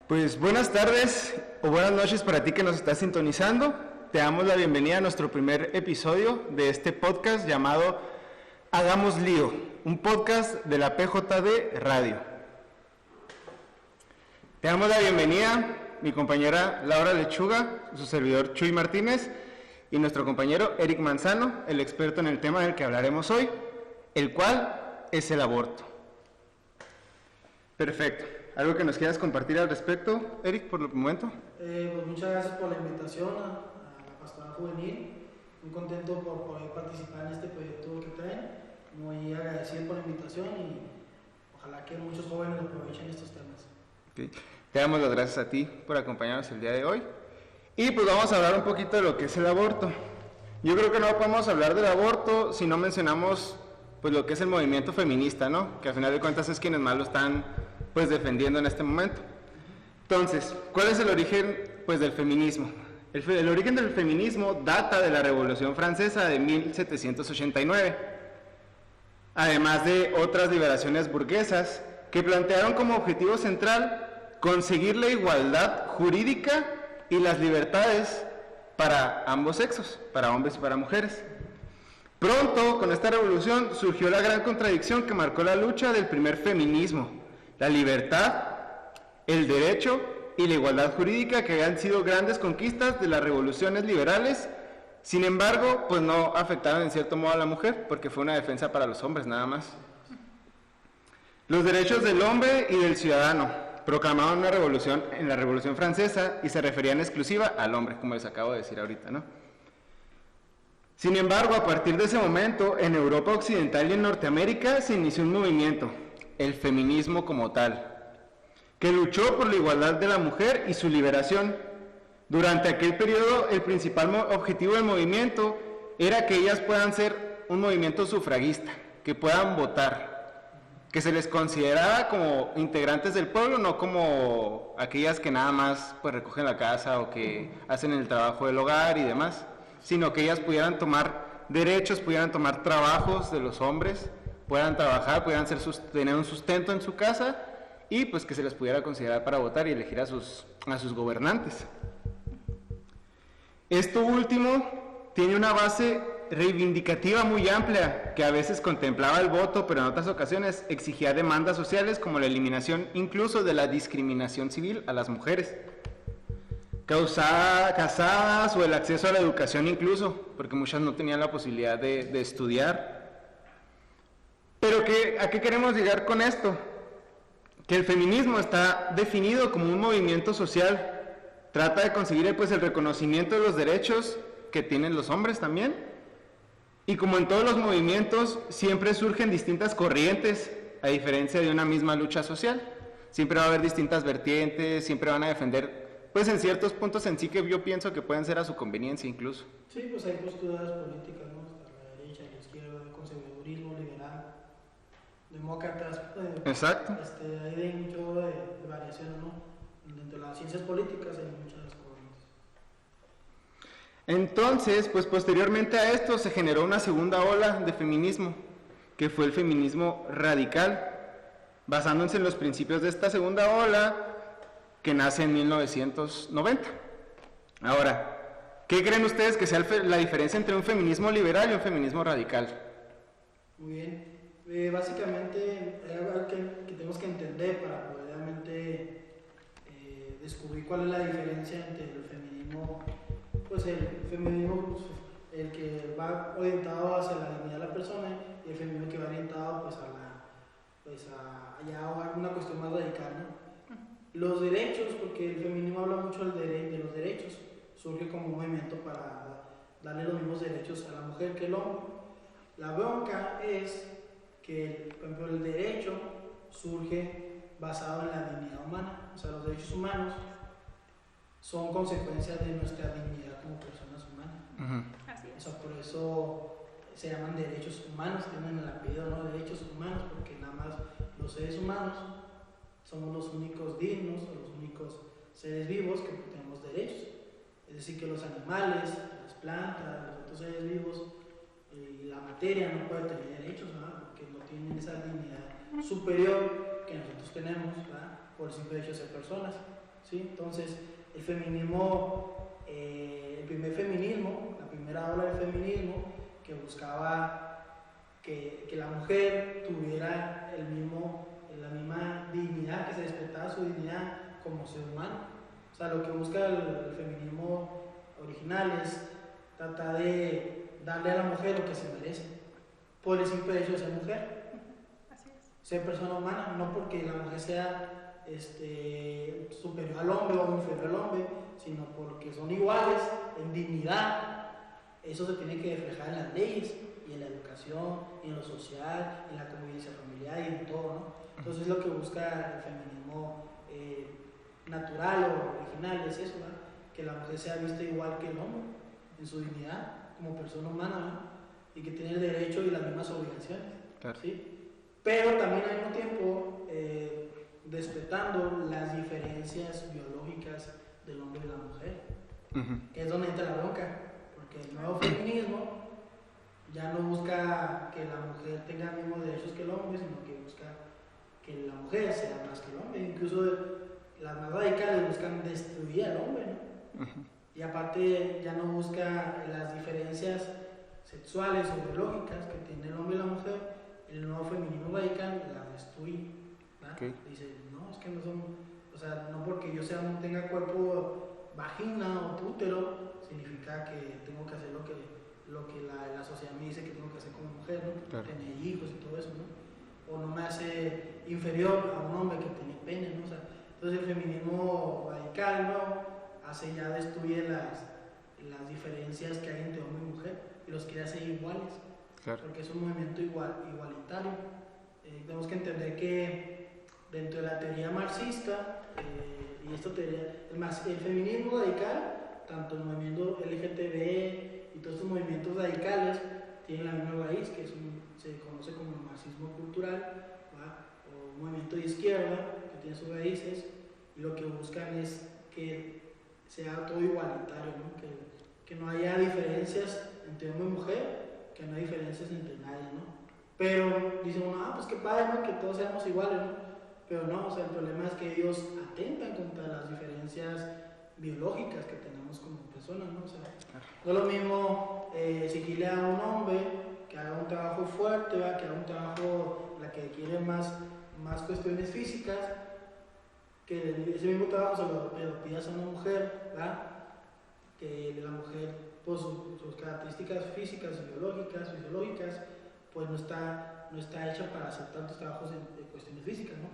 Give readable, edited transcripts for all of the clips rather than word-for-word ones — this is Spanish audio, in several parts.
Pues buenas tardes o buenas noches para ti que nos estás sintonizando. Te damos la bienvenida a nuestro primer episodio de este podcast llamado Hagamos Lío, un podcast de la PJD Radio. Te damos la bienvenida mi compañera Laura Lechuga, su servidor Chuy Martínez y nuestro compañero Eric Manzano, el experto en el tema del que hablaremos hoy, el cual es el aborto. Perfecto. ¿Algo que nos quieras compartir al respecto, Eric, por el momento? Pues muchas gracias por la invitación a la Pastoral Juvenil. Muy contento por poder participar en este proyecto que traen. Muy agradecido por la invitación y ojalá que muchos jóvenes aprovechen estos temas. Okay. Te damos las gracias a ti por acompañarnos el día de hoy. Y pues vamos a hablar un poquito de lo que es el aborto. Yo creo que no podemos hablar del aborto si no mencionamos pues lo que es el movimiento feminista, ¿no? Que al final de cuentas es quienes más lo están pues defendiendo en este momento. Entonces, ¿cuál es el origen pues del feminismo? El origen del feminismo data de la Revolución Francesa de 1789, además de otras liberaciones burguesas que plantearon como objetivo central conseguir la igualdad jurídica y las libertades para ambos sexos, para hombres y para mujeres. Pronto, con esta revolución, surgió la gran contradicción que marcó la lucha del primer feminismo: la libertad, el derecho y la igualdad jurídica, que habían sido grandes conquistas de las revoluciones liberales. Sin embargo, pues no afectaron en cierto modo a la mujer, porque fue una defensa para los hombres nada más. Los derechos del hombre y del ciudadano proclamaban una revolución en la Revolución Francesa y se referían exclusiva al hombre, como les acabo de decir ahorita, ¿no? Sin embargo, a partir de ese momento, en Europa Occidental y en Norteamérica se inició un movimiento, el feminismo como tal, que luchó por la igualdad de la mujer y su liberación. Durante aquel periodo, el principal objetivo del movimiento era que ellas puedan ser un movimiento sufragista, que puedan votar, que se les considerara como integrantes del pueblo, no como aquellas que nada más pues recogen la casa o que hacen el trabajo del hogar y demás, sino que ellas pudieran tomar derechos, pudieran tomar trabajos de los hombres, puedan trabajar, pudieran tener un sustento en su casa y pues que se les pudiera considerar para votar y elegir a sus gobernantes. Esto último tiene una base reivindicativa muy amplia que a veces contemplaba el voto, pero en otras ocasiones exigía demandas sociales como la eliminación incluso de la discriminación civil a las mujeres casadas o el acceso a la educación incluso, porque muchas no tenían la posibilidad de estudiar. Pero ¿a qué queremos llegar con esto? Que el feminismo está definido como un movimiento social, trata de conseguir pues el reconocimiento de los derechos que tienen los hombres también, y como en todos los movimientos siempre surgen distintas corrientes a diferencia de una misma lucha social, siempre va a haber distintas vertientes, siempre van a defender pues en ciertos puntos en sí que yo pienso que pueden ser a su conveniencia incluso. Sí, pues hay posturas políticas, ¿no? Está la derecha, la izquierda, el conservadurismo, liberal, demócratas. Exacto. Hay mucho de variación, ¿no? Dentro de las ciencias políticas hay muchas corrientes. Entonces, pues posteriormente a esto se generó una segunda ola de feminismo, que fue el feminismo radical, basándose en los principios de esta segunda ola, que nace en 1990. Ahora, ¿qué creen ustedes que sea la diferencia entre un feminismo liberal y un feminismo radical? Muy bien. Básicamente hay algo que tenemos que entender para poder realmente descubrir cuál es la diferencia entre el feminismo, pues el que va orientado hacia la dignidad de la persona y el feminismo que va orientado pues a ya alguna cuestión más radical, ¿no? Los derechos, porque el feminismo habla mucho de los derechos, surge como un movimiento para darle los mismos derechos a la mujer que el hombre. La bronca es que, por ejemplo, el derecho surge basado en la dignidad humana, o sea, los derechos humanos son consecuencias de nuestra dignidad como personas humanas. Uh-huh. Así es. O sea, por eso se llaman derechos humanos, tienen el apellido, ¿no? Derechos humanos, porque nada más los seres humanos somos los únicos dignos o los únicos seres vivos que tenemos derechos. Es decir, que los animales, las plantas, los otros seres vivos y la materia no pueden tener derechos, ¿verdad? Porque no tienen esa dignidad superior que nosotros tenemos, ¿verdad? Por el simple hecho de ser personas. ¿sí? Entonces, el feminismo, el primer feminismo, la primera ola del feminismo, que buscaba que la mujer tuviera la misma dignidad, que se respetara su dignidad como ser humano. O sea, lo que busca el feminismo original es tratar de darle a la mujer lo que se merece, por el simple hecho de ser mujer. Así es. Ser persona humana, no porque la mujer sea superior al hombre o inferior al hombre, sino porque son iguales en dignidad. Eso se tiene que reflejar en las leyes y en la educación, y en lo social, en la convivencia familiar y en todo, ¿no? Entonces lo que busca el feminismo natural o original es eso, ¿no? Que la mujer sea vista igual que el hombre en su dignidad como persona humana, ¿no? Y que tiene el derecho y las mismas obligaciones, Claro. ¿sí? Pero también al mismo tiempo respetando las diferencias biológicas del hombre y la mujer, que es donde entra la bronca, porque el nuevo feminismo ya no busca que la mujer tenga los mismos derechos que el hombre, sino que busca que la mujer sea más que el hombre. Incluso las más radicales buscan destruir al hombre, ¿no? Y aparte ya no busca las diferencias sexuales o biológicas que tiene el hombre y la mujer. El nuevo feminismo radical la destruye, ¿verdad? Okay. Dice, no, es que no son, o sea, no porque yo tenga cuerpo vagina o útero, significa que tengo que hacer lo que la sociedad me dice que tengo que hacer como mujer, ¿no? Claro. Tener hijos y todo eso, ¿no? O no me hace inferior a un hombre que tiene pene, ¿no? O sea, entonces el feminismo radical, ¿no? Ya destruye las diferencias que hay entre hombre y mujer y los quiere hacer iguales. Claro. Porque es un movimiento igualitario. Tenemos que entender que dentro de la teoría marxista y esta teoría, el feminismo radical, tanto el movimiento LGTB y todos estos movimientos radicales tienen la misma raíz, que se conoce como el marxismo cultural, ¿va? O un movimiento de izquierda que tiene sus raíces, y lo que buscan es que sea todo igualitario, ¿no? Que no haya diferencias entre hombre y mujer, que no hay diferencias entre nadie, ¿no? Pero dicen uno, pues qué padre, ¿no? Que todos seamos iguales, ¿no? Pero no, o sea, el problema es que ellos atentan contra las diferencias biológicas que tenemos como personas, ¿no? O sea, no es lo mismo exigirle a un hombre que haga un trabajo fuerte, ¿verdad? Que haga un trabajo en la que requiere más cuestiones físicas, que ese mismo trabajo se lo pidas a una mujer, ¿verdad? Que la mujer, por sus características físicas y fisiológicas, pues no está hecha para hacer tantos trabajos de cuestiones físicas, ¿no?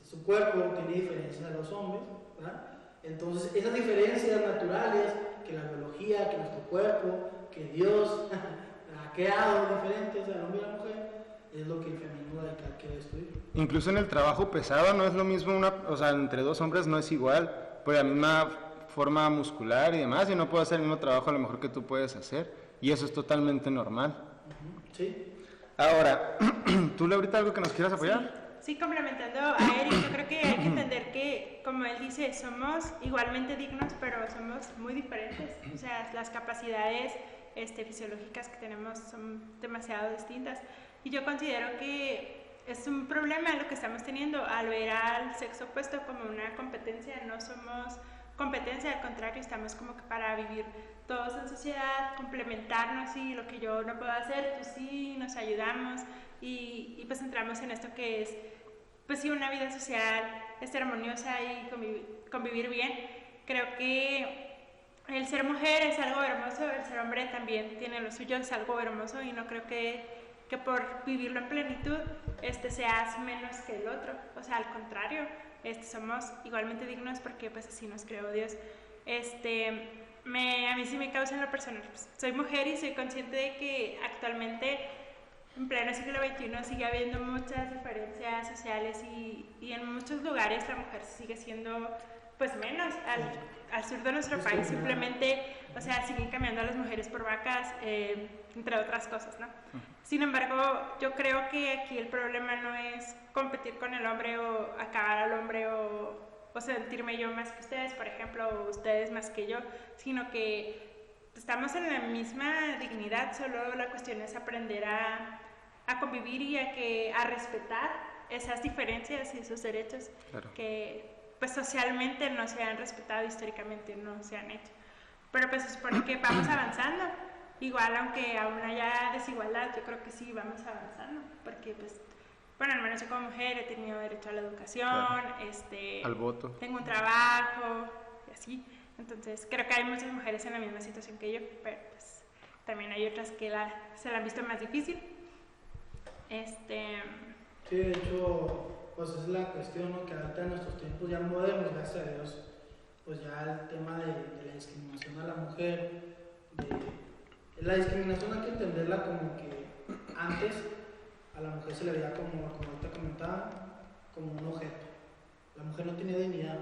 Su cuerpo tiene diferencias a los hombres, ¿verdad? Entonces, esas diferencias naturales, que la biología, que nuestro cuerpo, que Dios ha creado diferentes al hombre y a la mujer, es lo que el feminismo radical quiere destruir. Incluso en el trabajo pesado no es lo mismo, o sea, entre dos hombres no es igual, por la misma forma muscular y demás, y no puedo hacer el mismo trabajo a lo mejor que tú puedes hacer, y eso es totalmente normal. Sí. Ahora, ¿tú, Laurita, algo que nos quieras apoyar? Sí, complementando a Eric, yo creo que hay que entender que, como él dice, somos igualmente dignos, pero somos muy diferentes. O sea, las capacidades fisiológicas que tenemos son demasiado distintas. Y yo considero que es un problema lo que estamos teniendo al ver al sexo opuesto como una competencia. No somos competencia, al contrario, estamos como que para vivir todos en sociedad, complementarnos, y lo que yo no puedo hacer, tú sí, nos ayudamos y pues entramos en esto que es, pues sí, una vida social armoniosa y convivir bien. Creo que el ser mujer es algo hermoso, el ser hombre también tiene lo suyo, es algo hermoso, y no creo que por vivirlo en plenitud seas menos que el otro. O sea, al contrario, somos igualmente dignos porque pues así nos creó Dios. A mí sí me causa en lo personal, pues, soy mujer y soy consciente de que actualmente en pleno siglo XXI sigue habiendo muchas diferencias sociales y en muchos lugares la mujer sigue siendo pues menos. Al sur de nuestro país simplemente, o sea, siguen cambiando a las mujeres por vacas, entre otras cosas, ¿no? Sin embargo, yo creo que aquí el problema no es competir con el hombre o acabar al hombre o sentirme yo más que ustedes, por ejemplo, o ustedes más que yo, sino que estamos en la misma dignidad, solo la cuestión es aprender a convivir y a respetar esas diferencias y esos derechos. Claro. Que pues socialmente no se han respetado, históricamente no se han hecho. Pero pues se supone que vamos avanzando. Igual, aunque aún haya desigualdad, yo creo que sí vamos avanzando, porque pues, bueno, al menos yo como mujer he tenido derecho a la educación, Claro. Al voto. tengo un trabajo y así. Entonces creo que hay muchas mujeres en la misma situación que yo, pero pues también hay otras que se la han visto más difícil. Sí, de hecho, pues esa es la cuestión, ¿no? Que ahorita en nuestros tiempos ya modernos, gracias a Dios, pues ya el tema de la discriminación a la mujer, la discriminación hay que entenderla como que antes a la mujer se le veía como ahorita comentaba, como un objeto. La mujer no tenía dignidad,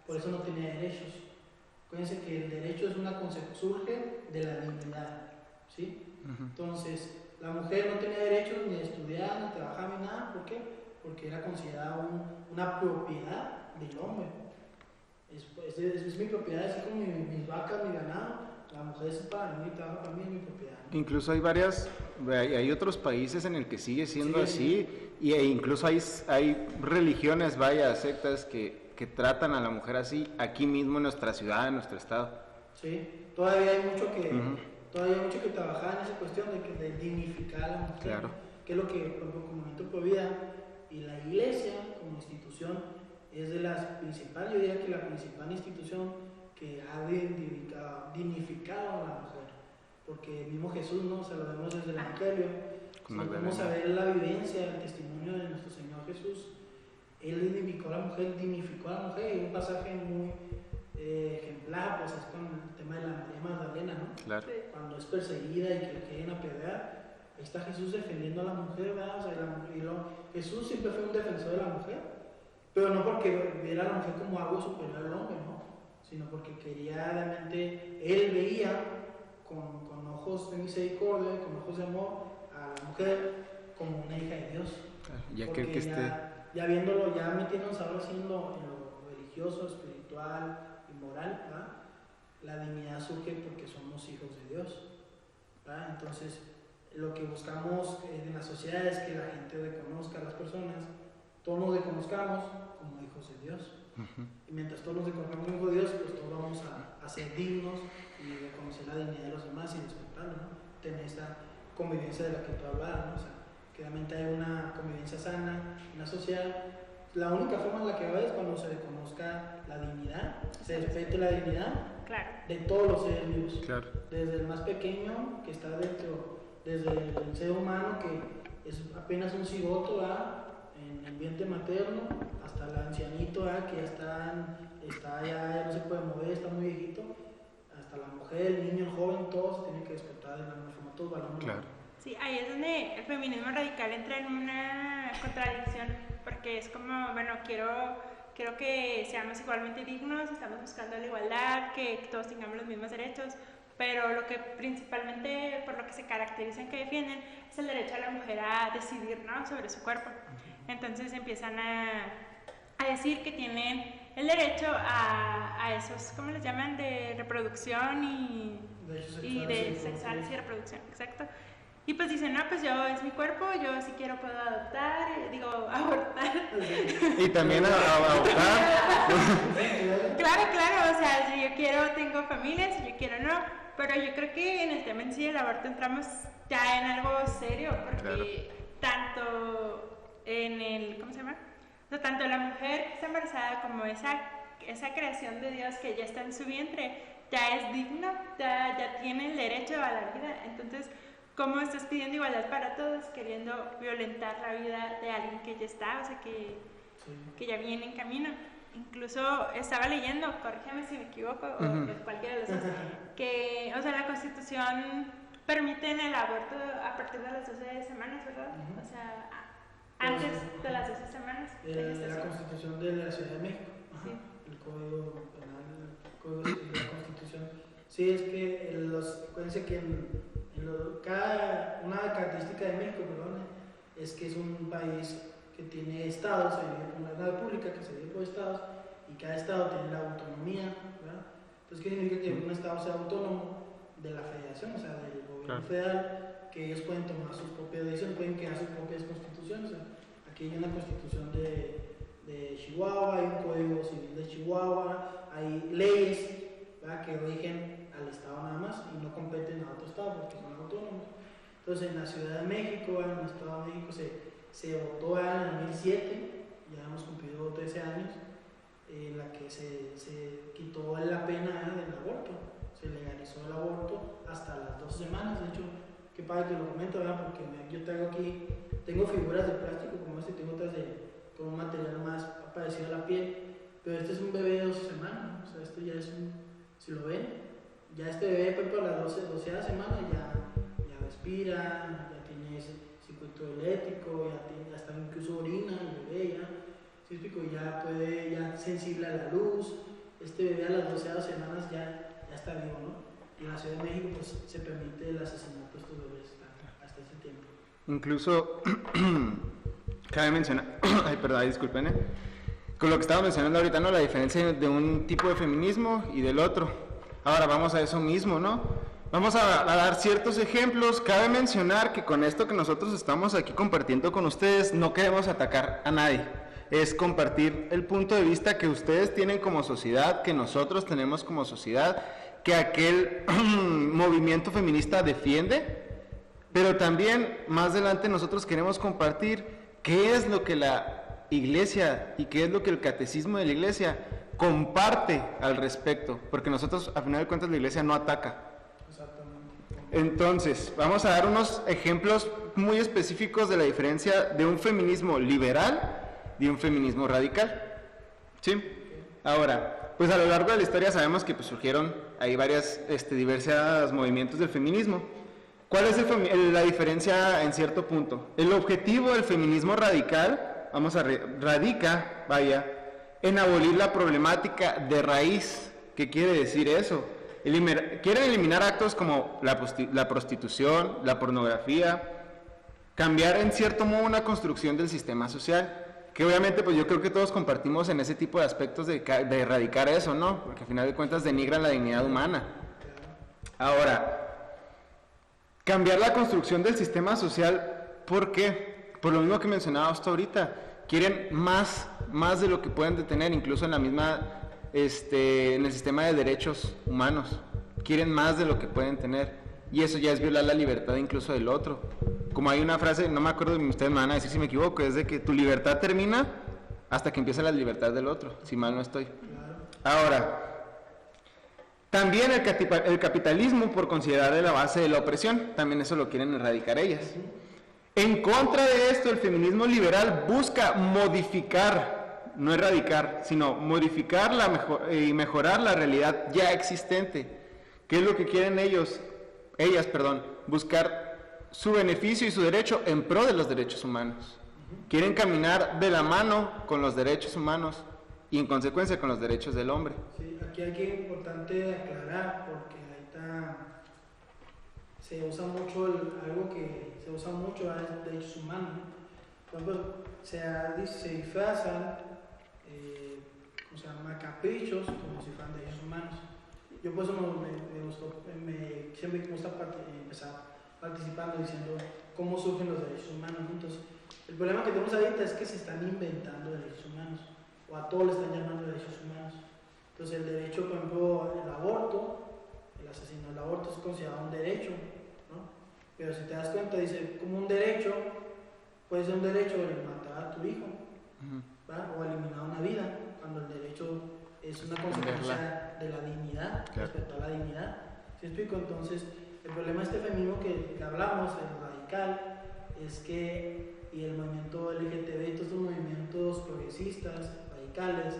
por eso no tenía derechos. Acuérdense que el derecho es una concepción, surge de la dignidad, ¿sí? Entonces, la mujer no tenía derechos ni de estudiar, ni trabajar, ni nada. ¿Por qué? Porque era considerada una propiedad del hombre. Es mi propiedad, así como mis vacas, mi ganado. La mujer es para mí, trabaja para mí, es mi propiedad, ¿no? Incluso hay otros países en el que sigue siendo así, e incluso hay religiones, sectas que tratan a la mujer así, aquí mismo en nuestra ciudad, en nuestro estado. Sí, todavía hay mucho que trabajar en esa cuestión de dignificar a la mujer, Claro. que es lo que como Movimiento Pro Vida y la iglesia como institución es de las principales, yo diría que la principal institución que ha dignificado a la mujer, porque el mismo Jesús, ¿no? O sea, lo vemos desde el Evangelio, vamos a ver la vivencia, el testimonio de nuestro Señor Jesús. Él dignificó a la mujer, y un pasaje muy ejemplar, pues es con el tema de la María Magdalena, ¿no? Claro. Cuando es perseguida y que la quieren apedrear, ahí está Jesús defendiendo a la mujer, ¿verdad? O sea, Jesús siempre fue un defensor de la mujer, pero no porque viera a la mujer como algo superior al hombre, ¿no? Sino porque quería realmente, él veía con ojos de misericordia, con ojos de amor a la mujer como una hija de Dios. Ya porque que esté... ya viéndolo, ya metiéndonos ahora sí en lo religioso, espiritual y moral, ¿verdad? La dignidad surge porque somos hijos de Dios, ¿verdad? Entonces, lo que buscamos en la sociedad es que la gente reconozca a las personas, todos nos reconozcamos como hijos de Dios. Y mientras todos nos reconozcamos como hijos de Dios, pues todos vamos a ser dignos y reconocer la dignidad de los demás y respetarlo, ¿no? Tener esta convivencia de la que tú hablabas, ¿no? O sea, que realmente hay una convivencia sana en la sociedad. La única forma en la que va es cuando se reconozca la dignidad, se respete la dignidad de todos los seres vivos. Claro. Desde el más pequeño que está dentro, desde el ser humano que es apenas un cigoto, ¿verdad? En ambiente materno, hasta el ancianito, ¿verdad? Que ya no se puede mover, está muy viejito, hasta la mujer, el niño, el joven, todos tienen que respetar de la misma forma, todos valores. Claro. Sí, ahí es donde el feminismo radical entra en una contradicción, porque es como, bueno, quiero que seamos igualmente dignos, estamos buscando la igualdad, que todos tengamos los mismos derechos, pero lo que principalmente por lo que se caracterizan, que defienden, es el derecho a la mujer a decidir, ¿no?, sobre su cuerpo. Entonces empiezan a decir que tienen el derecho a esos, ¿cómo les llaman?, de reproducción y de sexuales y reproducción, exacto. Y pues dicen, no, pues es mi cuerpo, yo si quiero puedo abortar. Y también adoptar. Claro, o sea, si yo quiero tengo familia, si yo quiero no. Pero yo creo que en el tema en sí del aborto entramos ya en algo serio, porque tanto en el, ¿cómo se llama? O sea, tanto la mujer que está embarazada como esa creación de Dios que ya está en su vientre, ya es digno, ya tiene el derecho a la vida. Entonces, ¿cómo estás pidiendo igualdad para todos, queriendo violentar la vida de alguien que ya está, o sea, que ya viene en camino? Incluso estaba leyendo, corrígeme si me equivoco, o cualquiera de los dos, que, o sea, la Constitución permite el aborto a partir de las 12 semanas, ¿verdad? O sea, antes de las 12 semanas. La Constitución de la Ciudad de México, sí. El Código Penal, el Código de la Constitución. Sí, es que acuérdense que una característica de México, es que es un país que tiene estados, se divide por una república que se divide por estados y cada estado tiene la autonomía, ¿verdad? Entonces, ¿qué significa que un estado sea autónomo de la federación, o sea, del gobierno federal, que ellos pueden tomar sus propias decisiones, pueden crear sus propias constituciones? O sea, aquí hay una constitución de de Chihuahua, hay un Código Civil de Chihuahua, hay leyes, ¿verdad?, que rigen al Estado nada más y no competen a otros estados porque son autónomos. Entonces en la Ciudad de México, en el Estado de México, se votó en el 2007, ya hemos cumplido 13 años, en la que se quitó la pena del aborto, se legalizó el aborto hasta las 12 semanas. De hecho, qué padre que lo comento, ¿verdad?, porque yo tengo figuras de plástico como este, tengo otras con un material más parecido a la piel, pero este es un bebé de 12 semanas, ¿no? O sea, esto ya es si lo ven, ya este bebé, por ejemplo, a la 12ª semana ya respira, ya tiene ese circuito eléctrico, ya está incluso orina el bebé, ¿sí explico? Ya puede, ya sensible a la luz. Este bebé a las 12ª semanas ya está vivo, ¿no? Y en la Ciudad de México pues se permite el asesinato de estos bebés hasta ese tiempo. Incluso cabe mencionar, ay, perdón, disculpen, con lo que estaba mencionando ahorita, ¿no? La diferencia de un tipo de feminismo y del otro. Ahora vamos a eso mismo, ¿no? Vamos a dar ciertos ejemplos. Cabe mencionar que con esto que nosotros estamos aquí compartiendo con ustedes, no queremos atacar a nadie. Es compartir el punto de vista que ustedes tienen como sociedad, que nosotros tenemos como sociedad, que aquel movimiento feminista defiende, pero también más adelante nosotros queremos compartir qué es lo que la Iglesia y qué es lo que el catecismo de la Iglesia comparte al respecto, porque nosotros, a final de cuentas, la Iglesia no ataca. Entonces, vamos a dar unos ejemplos muy específicos de la diferencia de un feminismo liberal y un feminismo radical. ¿Sí? Ahora, pues a lo largo de la historia sabemos que pues, surgieron ahí diversos movimientos del feminismo. ¿Cuál es la diferencia en cierto punto? El objetivo del feminismo radical, radica en abolir la problemática de raíz. ¿Qué quiere decir eso? Quieren eliminar actos como la prostitución, la pornografía, cambiar en cierto modo una construcción del sistema social, que obviamente pues yo creo que todos compartimos en ese tipo de aspectos de erradicar eso, ¿no? Porque al final de cuentas denigran la dignidad humana. Ahora, cambiar la construcción del sistema social, ¿por qué? Por lo mismo que mencionaba hasta ahorita, quieren más de lo que pueden detener, incluso en la misma, en el sistema de derechos humanos, quieren más de lo que pueden tener, y eso ya es violar la libertad incluso del otro. Como hay una frase, no me acuerdo, ustedes me van a decir si me equivoco, es de que tu libertad termina hasta que empieza la libertad del otro, si mal no estoy. Ahora, también el capitalismo, por considerarle la base de la opresión, también eso lo quieren erradicar ellas. En contra de esto, el feminismo liberal busca modificar, no erradicar, sino modificar y mejorar la realidad ya existente. ¿Qué es lo que quieren ellas, buscar su beneficio y su derecho en pro de los derechos humanos. Quieren caminar de la mano con los derechos humanos y en consecuencia con los derechos del hombre. Sí, aquí hay que importante aclarar porque ahorita se usa mucho algo que se usa mucho es derechos humanos. Por ejemplo, se disfrazan ¿cómo se llama? Caprichos como si fueran derechos humanos. Yo por eso siempre me gusta empezar participando diciendo cómo surgen los derechos humanos. Entonces, el problema que tenemos ahorita es que se están inventando derechos humanos, o a todos le están llamando derechos humanos. Entonces, el derecho, por ejemplo, el aborto, el asesinato del aborto es considerado un derecho, ¿no? Pero si te das cuenta, dice, como un derecho, puede ser un derecho de matar a tu hijo, ¿va? O eliminar una vida, cuando el derecho es una consecuencia de la dignidad, respecto a la dignidad. ¿Sí explico? Entonces, el problema de este feminismo que hablamos, el radical, es que, y el movimiento LGTB, todos estos movimientos progresistas, radicales,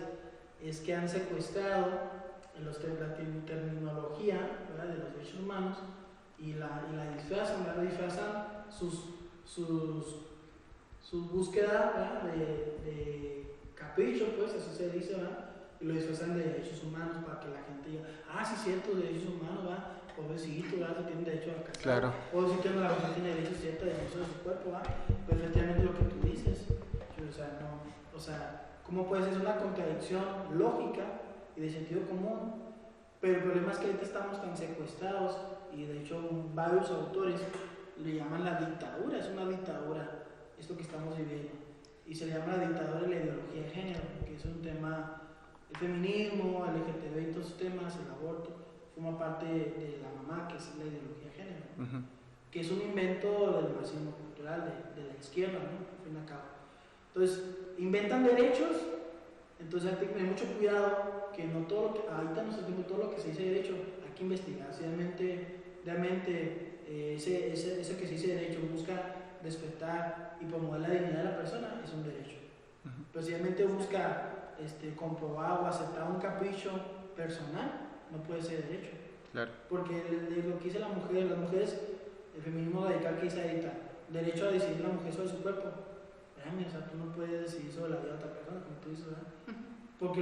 es que han secuestrado la terminología, ¿verdad?, de los derechos humanos y la disfrazan, ¿verdad? Disfrazan su búsqueda, ¿verdad?, de capricho, pues, así se dice, ¿verdad?, y lo disfrazan de derechos humanos para que la gente diga, sí, cierto, derechos humanos, ¿verdad?, pobrecito, ¿verdad?, tiene derecho a casar. Claro. O si tiene la mujer tiene derecho cierto de uso de su cuerpo, ¿verdad? Pero efectivamente lo que tú dices, ¿cómo puede ser una contradicción lógica y de sentido común? Pero el problema es que ahorita estamos tan secuestrados y de hecho varios autores le llaman la dictadura, es una dictadura esto que estamos viviendo. y se le llama la dictadura de la ideología de género, que es un tema, el feminismo, el LGTB y todos esos temas, el aborto, forma parte de la mamá, que es la ideología de género, que es un invento del marxismo cultural, de la izquierda, ¿no? Al fin y al cabo. Entonces, inventan derechos, entonces hay que tener mucho cuidado, que no todo lo que, ahorita no se entiende todo lo que se dice derecho, hay que investigar, si realmente ese que se dice derecho busca respetar y promover la dignidad de la persona, es un derecho. Pero si realmente busca comprobar o aceptar un capricho personal, no puede ser derecho. Claro. Porque lo que dice las mujeres, el feminismo radical que dice ahorita, derecho a decidir la mujer sobre su cuerpo. O sea, tú no puedes decidir sobre la vida de otra persona, como tú dices, ¿verdad? Porque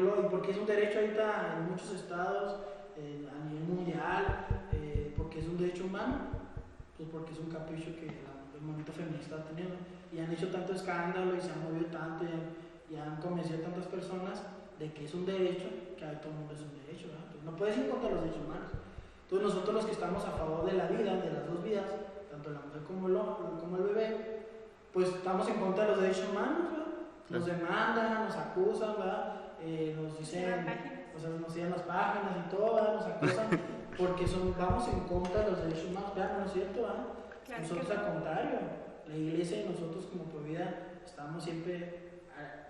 es un derecho ahorita en muchos estados, a nivel mundial, porque es un derecho humano, pues porque es un capricho que el movimiento feminista está teniendo. Y han hecho tanto escándalo y se han movido tanto y han convencido a tantas personas de que es un derecho, que ahí todo el mundo es un derecho, ¿verdad? Entonces, no puedes ir contra los derechos humanos. Entonces nosotros los que estamos a favor de la vida, de las dos vidas, tanto la mujer como el bebé, pues estamos en contra de los derechos humanos, ¿verdad? Nos demandan, nos acusan, ¿verdad? Nos dicen, o sea, nos siguen las páginas y todo, ¿verdad? Nos acusan porque vamos en contra de los derechos humanos, ¿verdad? ¿No es cierto, verdad? Claro, nosotros al contrario, la iglesia y nosotros como Provida estamos siempre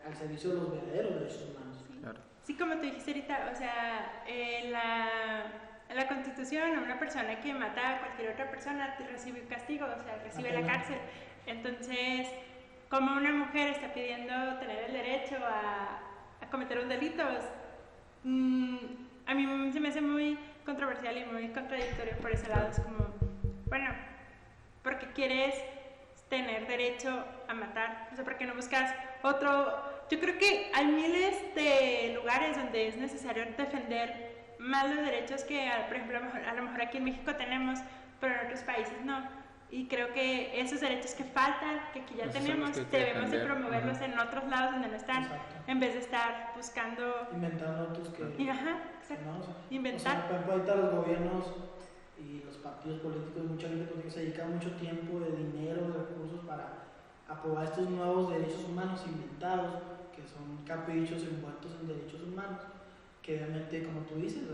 al servicio de los verdaderos derechos humanos. Sí, claro. Sí, como tú dijiste ahorita, o sea, en la Constitución, una persona que mata a cualquier otra persona recibe un castigo, o sea, recibe la cárcel. Entonces, como una mujer está pidiendo tener el derecho a cometer un delito, a mí se me hace muy controversial y muy contradictorio por ese lado. Es como, bueno, ¿por qué quieres tener derecho a matar? O sea, ¿por qué no buscas otro? Yo creo que hay miles de lugares donde es necesario defender más los derechos que, por ejemplo, a lo mejor aquí en México tenemos, pero en otros países no. Y creo que esos derechos que faltan, que aquí ya tenemos, debemos de promoverlos en otros lados donde no están. Exacto. En vez de estar buscando... Inventando otros que... Ajá, exacto. ¿No? O sea, inventar. O sea, por ejemplo, ahorita los gobiernos y los partidos políticos, mucha gente que se dedica mucho tiempo, de dinero, de recursos para aprobar estos nuevos derechos humanos inventados, que son caprichos envueltos en derechos humanos, que obviamente, como tú dices,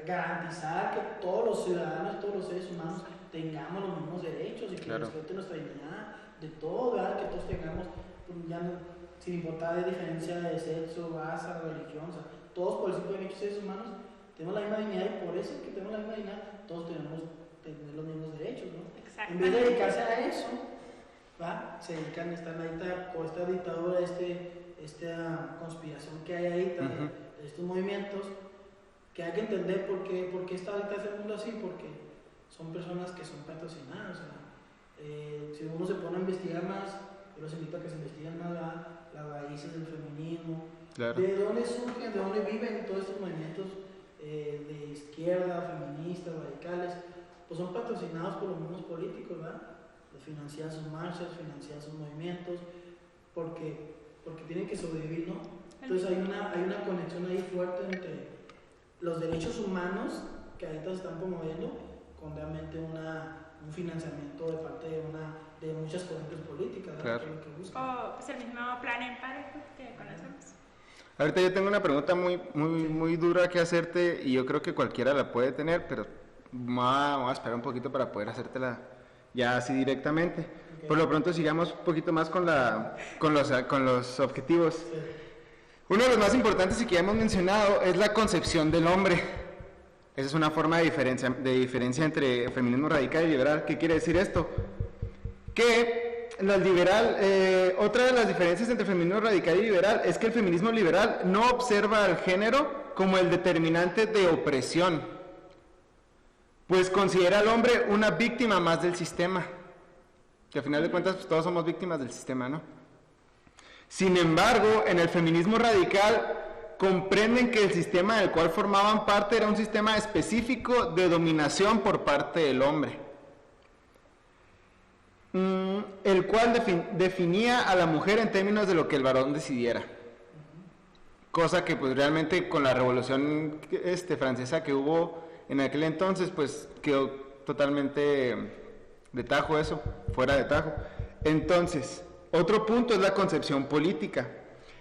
garantizar que todos los ciudadanos, todos los seres humanos tengamos los mismos derechos y que respeten nuestra dignidad, de todo, ¿verdad? Que todos tengamos, ya no, sin importar de diferencia de sexo, raza, religión, o sea, todos por el simple hecho de seres humanos tenemos la misma dignidad y por eso que tenemos la misma dignidad, todos tenemos tener los mismos derechos, ¿no? En vez de dedicarse a eso, ¿va? Se dedican a estar ahorita con esta dictadura, esta conspiración que hay ahorita, de estos movimientos, que hay que entender por qué está ahorita ese mundo así, porque son personas que son patrocinadas. O sea, si uno se pone a investigar más, yo los invito a que se investiguen más las raíces del feminismo, de dónde surgen, de dónde viven todos estos movimientos de izquierda, feministas, radicales, pues son patrocinados por los mismos políticos, ¿verdad? Financian sus marchas, financian sus movimientos, porque tienen que sobrevivir, ¿no? Entonces hay una conexión ahí fuerte entre los derechos humanos que ahorita se están promoviendo con realmente un financiamiento de parte de muchas corrientes políticas, ¿verdad? O pues el mismo plan Empare que conocemos. Ahorita yo tengo una pregunta muy dura que hacerte y yo creo que cualquiera la puede tener, pero vamos a esperar un poquito para poder hacértela ya así directamente. Okay. Por lo pronto sigamos un poquito más con los objetivos. Sí. Uno de los más importantes y que ya hemos mencionado es la concepción del hombre. Esa es una forma de diferencia entre feminismo radical y liberal. ¿Qué quiere decir esto? Que otra de las diferencias entre feminismo radical y liberal es que el feminismo liberal no observa al género como el determinante de opresión, pues considera al hombre una víctima más del sistema, que al final de cuentas pues, todos somos víctimas del sistema, ¿no? Sin embargo, en el feminismo radical comprenden que el sistema del cual formaban parte era un sistema específico de dominación por parte del hombre, el cual definía a la mujer en términos de lo que el varón decidiera. Cosa que pues realmente con la revolución francesa que hubo en aquel entonces, pues quedó totalmente de tajo eso, fuera de tajo. Entonces, Otro punto es la concepción política.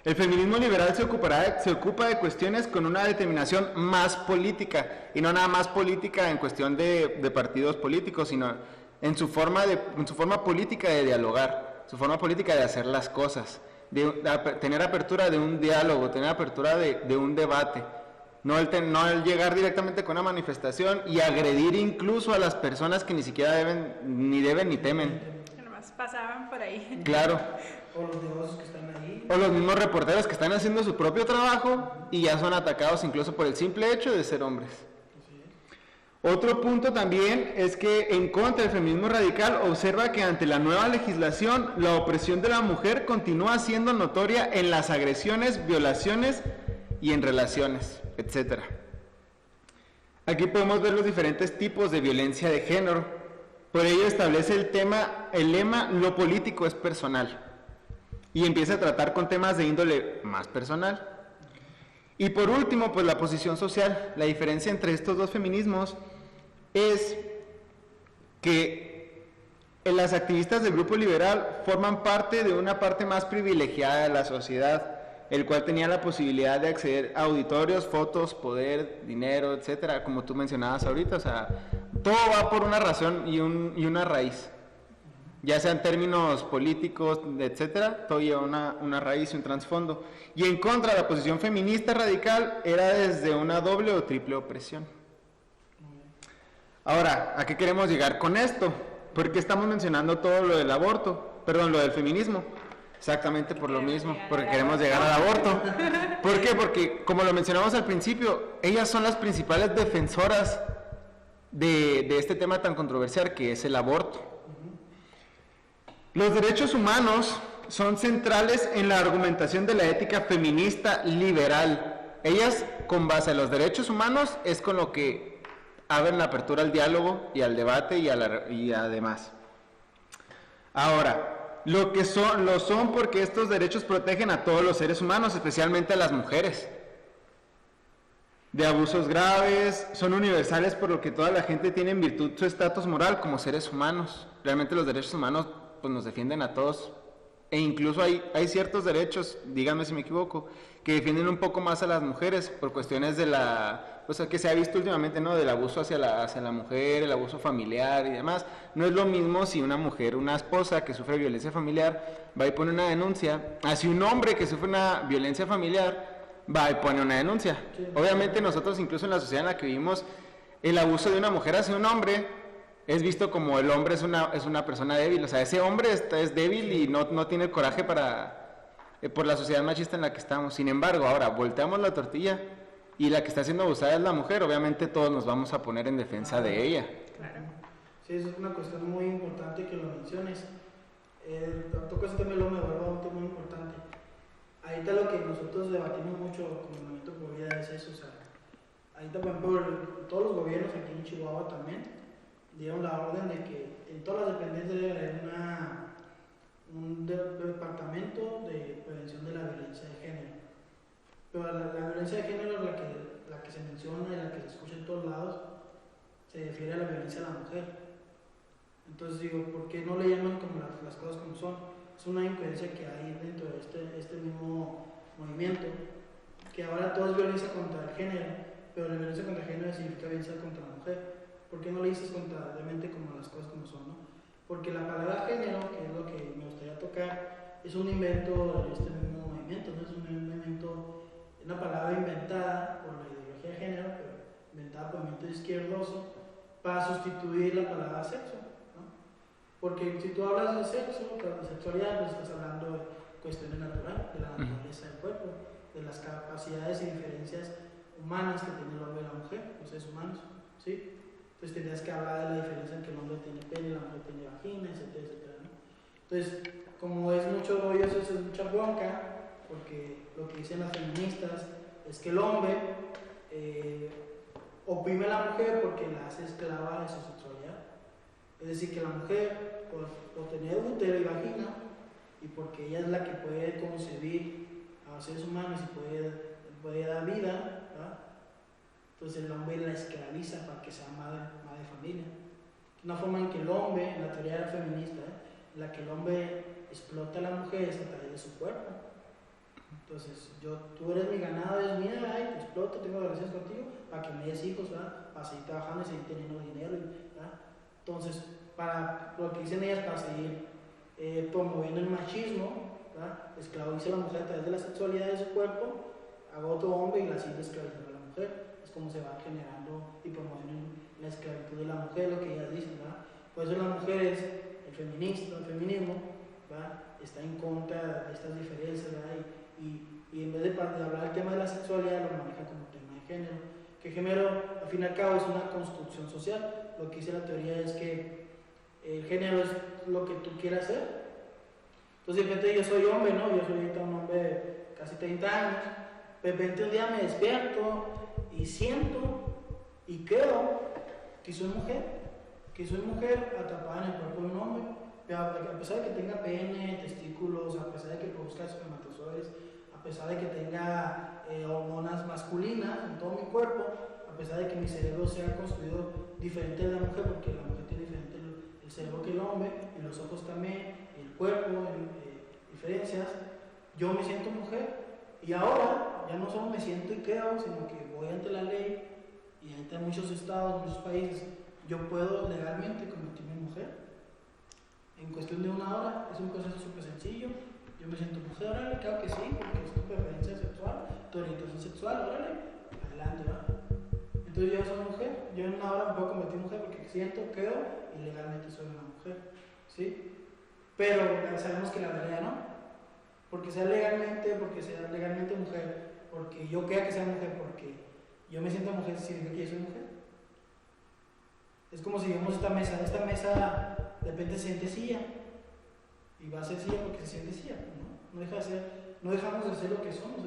El feminismo liberal se ocupa de cuestiones con una determinación más política, y no nada más política en cuestión de partidos políticos, sino en su forma política de dialogar, su forma política de hacer las cosas, de tener apertura de un diálogo, tener apertura de un debate, no el llegar directamente con una manifestación y agredir incluso a las personas que ni siquiera deben ni temen. Que nomás pasaban por ahí. Claro. O los negocios que están ahí. O los mismos reporteros que están haciendo su propio trabajo y ya son atacados incluso por el simple hecho de ser hombres. Otro punto también es que en contra del feminismo radical observa que ante la nueva legislación la opresión de la mujer continúa siendo notoria en las agresiones, violaciones y en relaciones, etc. Aquí podemos ver los diferentes tipos de violencia de género. Por ello establece el lema "lo político es personal", y empieza a tratar con temas de índole más personal. Y por último, pues la posición social. La diferencia entre estos dos feminismos es que las activistas del grupo liberal forman parte de una parte más privilegiada de la sociedad, el cual tenía la posibilidad de acceder a auditorios, fotos, poder, dinero, etcétera, como tú mencionabas ahorita. O sea, todo va por una razón y una raíz. Ya sea en términos políticos, etcétera, todo lleva una raíz y un trasfondo. Y en contra, la posición feminista radical era desde una doble o triple opresión. Ahora, ¿a qué queremos llegar con esto? ¿Por qué estamos mencionando todo lo del aborto? Perdón, lo del feminismo. Exactamente por lo mismo, porque queremos llegar al aborto. ¿Por qué? Porque, como lo mencionamos al principio, ellas son las principales defensoras de este tema tan controversial que es el aborto. Los derechos humanos son centrales en la argumentación de la ética feminista liberal. Ellas, con base a los derechos humanos, es con lo que abren la apertura al diálogo y al debate y además. Ahora, lo son porque estos derechos protegen a todos los seres humanos, especialmente a las mujeres, de abusos graves, son universales por lo que toda la gente tiene en virtud su estatus moral como seres humanos. Realmente los derechos humanos pues nos defienden a todos, e incluso hay ciertos derechos, díganme si me equivoco, que defienden un poco más a las mujeres por cuestiones de que se ha visto últimamente, ¿no? Del abuso hacia la mujer, el abuso familiar y demás. No es lo mismo si una mujer, una esposa que sufre violencia familiar va y pone una denuncia, así un hombre que sufre una violencia familiar va y pone una denuncia. Sí. Obviamente nosotros, incluso en la sociedad en la que vivimos, el abuso de una mujer hacia un hombre es visto como el hombre es una persona débil. O sea, ese hombre es débil y no tiene el coraje por la sociedad machista en la que estamos. Sin embargo, ahora volteamos la tortilla y la que está siendo abusada es la mujer. Obviamente todos nos vamos a poner en defensa de ella. Claro. Sí, eso es una cuestión muy importante que lo menciones. Toco ese tema y luego me vuelvo a un tema muy importante. Ahorita lo que nosotros debatimos mucho con el Movimiento por Vida es eso. O sea, ahorita, por ejemplo, todos los gobiernos aquí en Chihuahua también dieron la orden de que en todas las dependencias debe haber un departamento de prevención de la violencia de género. Pero la violencia de género es la que se menciona y la que se escucha en todos lados, se refiere a la violencia a la mujer. Entonces digo, ¿por qué no le llaman como las cosas como son? Es una incoherencia que hay dentro de este mismo movimiento, que ahora todo es violencia contra el género, pero la violencia contra el género significa violencia contra la mujer. ¿Por qué no le dices contrariamente como las cosas como son, no? Porque la palabra género, que es lo que me gustaría tocar, es un invento de este mismo movimiento, no es un invento, es una palabra inventada por la ideología de género, pero inventada por el movimiento izquierdoso para sustituir la palabra sexo, ¿no? Porque si tú hablas de sexo, de sexualidad, pues estás hablando de cuestiones naturales, de la naturaleza del cuerpo, de las capacidades y diferencias humanas que tiene el hombre y la mujer, los seres humanos, ¿sí? Entonces tendrías que hablar de la diferencia en que el hombre tiene pene, la mujer tiene vagina, etcétera, etcétera, ¿no? Entonces, como es mucho rollo, eso es mucha bronca, porque lo que dicen las feministas es que el hombre oprime a la mujer porque la hace esclava de su sexualidad. Es decir, que la mujer, por tener útero y vagina, y porque ella es la que puede concebir a los seres humanos y puede dar vida, ¿verdad? Entonces el hombre la esclaviza para que sea madre de familia. Una forma en que el hombre, en la teoría feminista, en la que el hombre explota a la mujer es a través de su cuerpo. Entonces, tú eres mi ganado, eres mía, ay, te exploto, tengo relaciones contigo para que me des hijos, ¿verdad? Para seguir trabajando y seguir teniendo dinero, ¿verdad? Entonces, para lo que dicen ellas, para seguir promoviendo el machismo, ¿verdad? Esclaviza a la mujer a través de la sexualidad de su cuerpo, haga otro hombre y la sigue esclavizando a la mujer. Es como se va generando y promoviendo la esclavitud de la mujer, lo que ellas dicen, ¿verdad? Por eso las mujeres, el feminismo, ¿verdad? Está en contra de estas diferencias, ¿verdad? Y en vez de hablar del tema de la sexualidad, lo maneja como tema de género. Que género, al fin y al cabo, es una construcción social. Lo que dice la teoría es que el género es lo que tú quieras ser. Entonces, de repente yo soy hombre, ¿no? Yo soy ahorita un hombre de casi 30 años. De repente un día me despierto y siento y creo que soy mujer atrapada en el cuerpo de un hombre. A pesar de que tenga pene, testículos, a pesar de que produzca espermatozoides, a pesar de que tenga hormonas masculinas en todo mi cuerpo, a pesar de que mi cerebro sea construido diferente de la mujer, porque la mujer tiene diferente el cerebro que el hombre, y los ojos también, el cuerpo, diferencias, yo me siento mujer. Y ahora ya no solo me siento y creo, sino que voy ante la ley y ante muchos estados, muchos países, yo puedo legalmente convertirme en mujer. En cuestión de una hora, es un proceso súper sencillo. Yo me siento mujer, órale, claro que sí, porque es tu preferencia sexual, tu orientación sexual, órale, adelante, ¿va? Entonces yo soy mujer, yo en una hora me puedo convertir en mujer porque siento, creo y legalmente soy una mujer, ¿sí? Pero sabemos que la realidad no, porque sea legalmente mujer, porque yo crea que sea mujer, porque yo me siento mujer, significa que yo soy mujer. Es como si vemos esta mesa de repente se siente silla, y va a ser silla porque se siente silla, ¿no? No dejamos de ser lo que somos,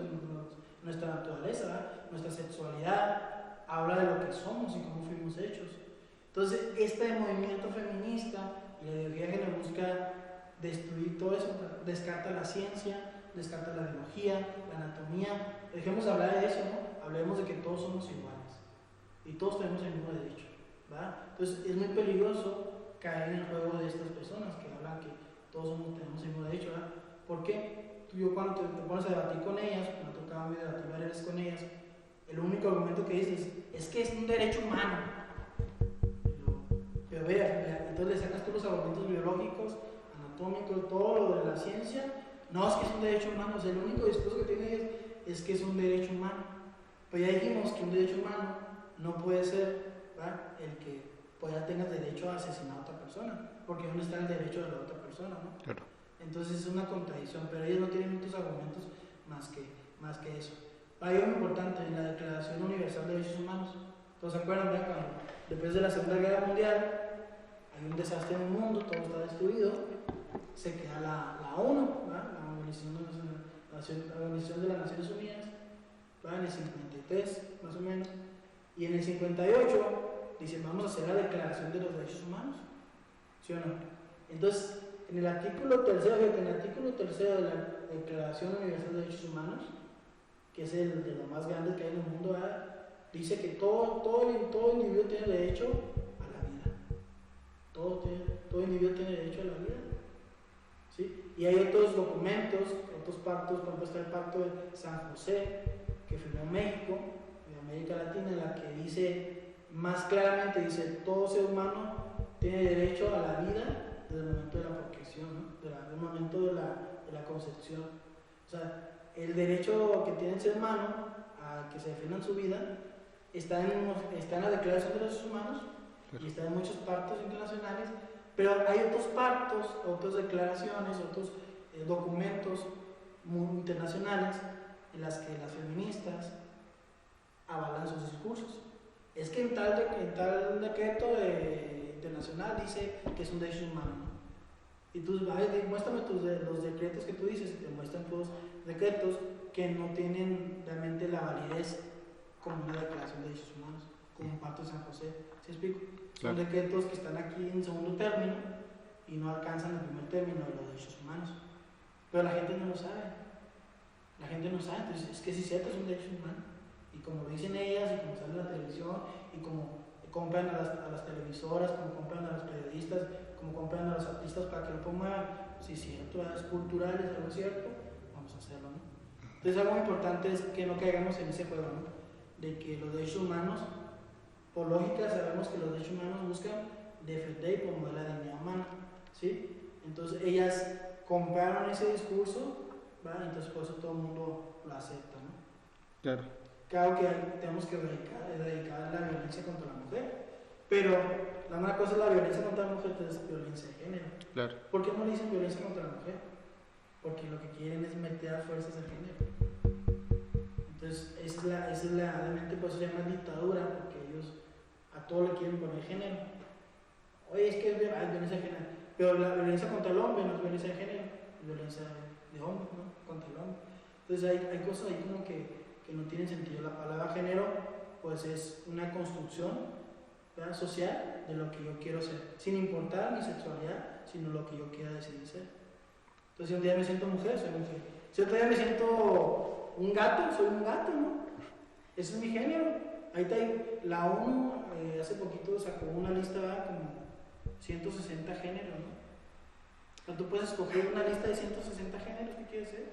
nuestra naturaleza, ¿verdad? Nuestra sexualidad habla de lo que somos y cómo fuimos hechos. Entonces, este movimiento feminista y la ideología que nos busca destruir todo eso, descarta la ciencia, descarta la biología, la anatomía. Dejemos de hablar de eso, ¿no? Hablemos de que todos somos iguales y todos tenemos el mismo derecho, ¿verdad? Entonces, es muy peligroso caer en el juego de estas personas que hablan que todos tenemos el mismo derecho, ¿verdad? ¿Por qué? Yo cuando te pones a debatir con ellas, cuando tocaba debatir varias veces con ellas, el único argumento que dices es que es un derecho humano. Pero vea, entonces le sacas todos los argumentos biológicos, anatómicos, todo lo de la ciencia. No, es que es un derecho humano. O sea, el único discurso que tiene es que es un derecho humano. Pues ya dijimos que un derecho humano no puede ser, ¿verdad?, el que tengas derecho a asesinar a otra persona, porque ¿dónde está el derecho de la otra persona, no? Claro. Entonces es una contradicción, pero ellos no tienen muchos argumentos más que eso. Hay algo importante en la Declaración Universal de Derechos Humanos. ¿Todos se acuerdan, verdad? Cuando después de la Segunda Guerra Mundial hay un desastre en el mundo, todo está destruido, se queda la ONU, ¿verdad?, la Organización de las Naciones Unidas, ¿verdad?, en el 53 más o menos, y en el 58 dicen, vamos a hacer la Declaración de los Derechos Humanos, ¿sí o no? Entonces, en el artículo tercero de la Declaración Universal de Derechos Humanos, que es el de lo más grande que hay en el mundo, ¿verdad?, dice que todo individuo tiene derecho a la vida. Todo individuo tiene derecho a la vida, ¿sí? Y hay otros documentos, otros pactos, por ejemplo está el Pacto de San José, que firmó México, de América Latina, en la que dice más claramente, dice, todo ser humano tiene derecho a la vida desde el momento de la procreación, ¿no?, desde el momento de la concepción. O sea, el derecho que tiene el ser humano a que se defiendan su vida está en la Declaración de los Derechos Humanos y está en muchos pactos internacionales, pero hay otros pactos, otras declaraciones, otros documentos muy internacionales en las que las feministas avalan sus discursos. Es que en tal decreto internacional dice que es un derecho humano, ¿no? Y tú, muéstrame los decretos que tú dices, y te muestran todos decretos que no tienen realmente la validez como una declaración de derechos humanos, como un pacto de San José. ¿Sí explico? Son decretos que están aquí en segundo término y no alcanzan el primer término de los derechos humanos. Pero la gente no lo sabe. Entonces es que si cierto es un derecho humano. Y como dicen ellas, y como sale en la televisión, y como compran a las televisoras, como compran a los periodistas, como compran a los artistas para que lo promuevan, si es cierto, es cultural, es algo cierto, vamos a hacerlo, ¿no? Entonces algo importante es que no caigamos en ese juego, ¿no? De que los derechos humanos, por lógica sabemos que los derechos humanos buscan defender y promover la dignidad humana, ¿sí? Entonces ellas compraron ese discurso, ¿vale? Entonces por eso todo el mundo lo acepta, ¿no? Claro. Claro que tenemos que erradicar la violencia contra la mujer, pero una cosa es la violencia contra la mujer, otra es violencia de género. Claro. ¿Por qué no le dicen violencia contra la mujer? Porque lo que quieren es meter a fuerzas de género. Entonces, esa es realmente por eso se llama dictadura, porque ellos a todo le quieren poner género. Oye, es que es violencia de género, pero la violencia contra el hombre no es violencia de género, es violencia de hombre, ¿no? Contra el hombre. Entonces, hay cosas ahí como que no tienen sentido. La palabra género, pues es una construcción, ¿verdad?, social de lo que yo quiero ser, sin importar mi sexualidad, sino lo que yo quiera decidir ser. Entonces, si un día me siento mujer, soy mujer. Si otro día me siento un gato, soy un gato, ¿no? Ese es mi género. Ahí está, la ONU hace poquito sacó una lista, ¿verdad?, como 160 géneros, ¿no? Entonces, tú puedes escoger una lista de 160 géneros que quieres ser.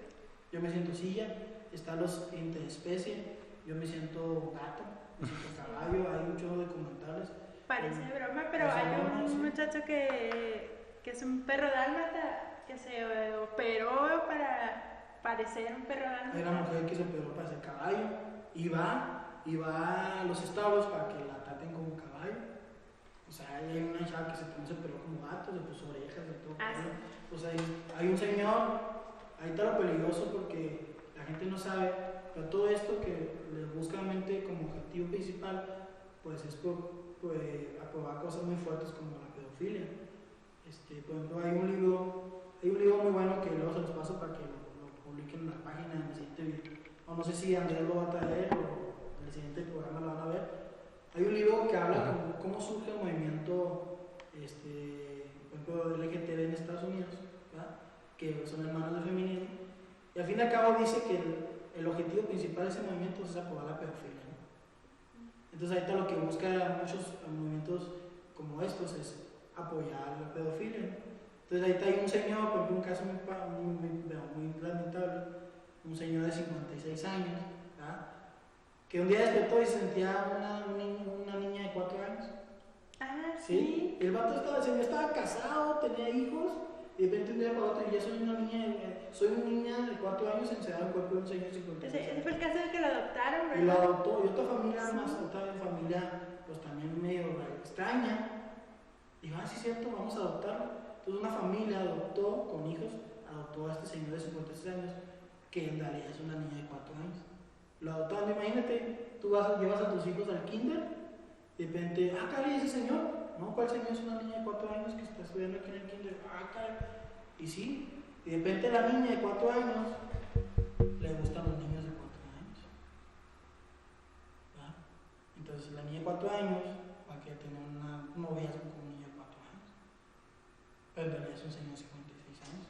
Yo me siento silla, están los interespecie, yo me siento gato, me siento caballo, hay muchos documentales. Parece broma, pero hay un muchacho que es un perro dálmata que se operó para parecer un perro dálmata. Hay una mujer que se operó para ser caballo y va a los establos para que la traten como caballo. O sea, hay una chava que se operó como gato, se puso orejas y todo. Sí. O sea, hay un señor, ahí está lo peligroso porque la gente no sabe, pero todo esto que les busca mente como objetivo principal, pues es aprobar cosas muy fuertes como la pedofilia. Por ejemplo, hay un libro muy bueno que luego se los paso para que lo publiquen en la página en el siguiente video. O no sé si Andrés lo va a traer o en el siguiente programa lo van a ver. Hay un libro que habla de cómo surge el movimiento, por ejemplo, LGTB en Estados Unidos, ¿verdad?, que son hermanos del feminismo. Y al fin y al cabo dice que el objetivo principal de ese movimiento es aprobar la pedofilia, ¿no? Entonces ahorita lo que busca muchos movimientos como estos es apoyar la pedofilia, ¿no? Entonces ahorita hay un señor, por ejemplo, un caso muy lamentable, un señor de 56 años, ¿verdad?, que un día despertó y se sentía una niña de 4 años. Ah, ¿Sí? El señor estaba casado, tenía hijos. Y de repente un día para otro, ya soy una niña de 4 años encerrada en el cuerpo de un señor de 56 años. Ese fue el caso de que lo adoptaron, ¿verdad? Y lo adoptó, y otra familia más, otra familia, pues también medio extraña. Dijo, sí es cierto, vamos a adoptarlo. Entonces una familia adoptó, con hijos, adoptó a este señor de 56 años, que en realidad es una niña de 4 años. Lo adoptaron, imagínate, tú llevas a tus hijos al kinder, y de repente, caray, ese señor. No, ¿cuál señor? Es una niña de 4 años que está estudiando aquí en el kinder. Caray. Y sí, y de repente la niña de 4 años le gustan los niños de 4 años. ¿Verdad? Entonces la niña de 4 años va a querer tener una noviazgo con un niño de 4 años. Pero en realidad es un señor de 56 años.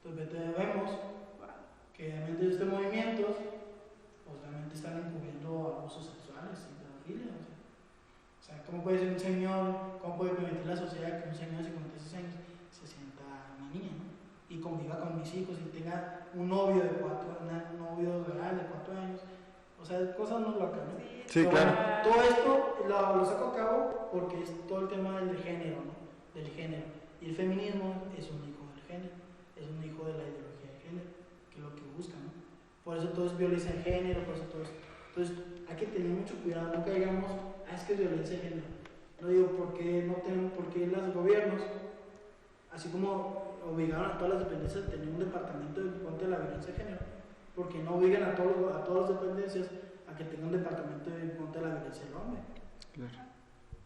Entonces vemos que realmente estos movimientos pues realmente están encubriendo abusos sexuales y pedofilia. O sea, ¿cómo puede ser un señor, cómo puede permitir la sociedad que un señor de 56 años se sienta una niña, ¿no?, y conviva con mis hijos y tenga un novio un novio real de 4 años? O sea, cosas no locas, ¿no? Sí, claro. Todo esto lo saco a cabo porque es todo el tema del género, ¿no? Del género. Y el feminismo es un hijo del género, es un hijo de la ideología de género, que es lo que busca, ¿no? Por eso todo es violencia de género, por eso todo es. Entonces, hay que tener mucho cuidado, nunca digamos, es que es violencia de género. No digo, ¿por qué los gobiernos, así como obligaron a todas las dependencias a tener un departamento contra la violencia de género, porque no obligan a todas las dependencias a que tengan un departamento contra la violencia del hombre? Claro.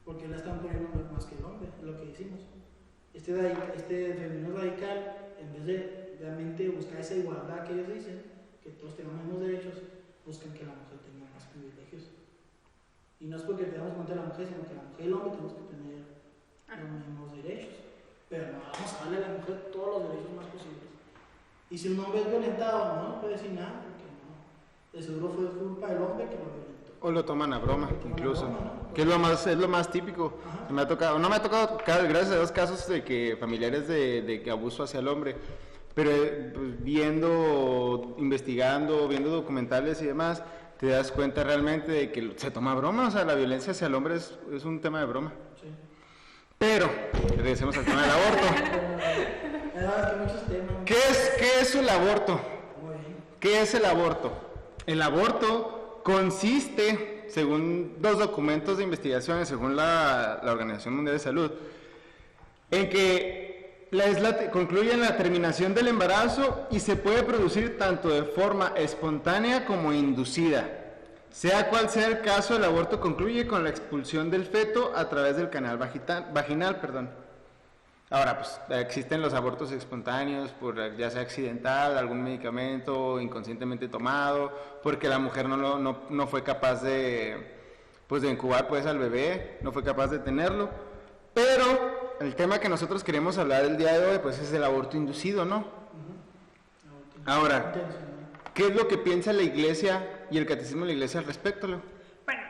Porque la están poniendo más que el hombre, es lo que decimos. Este feminismo radical, en vez de realmente buscar esa igualdad que ellos dicen, que todos tengamos los mismos derechos, buscan que la mujer tenga más privilegios. Y no es porque tengamos en cuenta a la mujer, sino que la mujer y el hombre tenemos que tener los mismos derechos. Pero no vamos a darle a la mujer todos los derechos más posibles. Y si un hombre es violentado, no puede decir nada, porque no. De seguro fue culpa del hombre que lo violentó. O lo toman a broma, Lo toman a incluso. broma, ¿no? Que es lo más típico. Ajá. Me ha tocado, no me ha tocado, gracias a Dios, casos de que familiares de que abuso hacia el hombre. Pero pues, investigando, viendo documentales y demás, te das cuenta realmente de que se toma broma. O sea, la violencia hacia el hombre es un tema de broma. Sí. Pero, regresemos al tema del aborto. Es que muchos temas. ¿Qué es el aborto? Muy bien. ¿Qué es el aborto? El aborto consiste, según dos documentos de investigación, según la Organización Mundial de Salud, en que concluye en la terminación del embarazo y se puede producir tanto de forma espontánea como inducida. Sea cual sea el caso, el aborto concluye con la expulsión del feto a través del canal vaginal. Ahora, pues existen los abortos espontáneos, por ya sea accidental, algún medicamento inconscientemente tomado, porque la mujer no fue capaz de incubar pues al bebé, no fue capaz de tenerlo. Pero el tema que nosotros queremos hablar el día de hoy pues es el aborto inducido, ¿no? Ahora, ¿qué es lo que piensa la Iglesia y el Catecismo de la Iglesia al respecto, Leo? Bueno,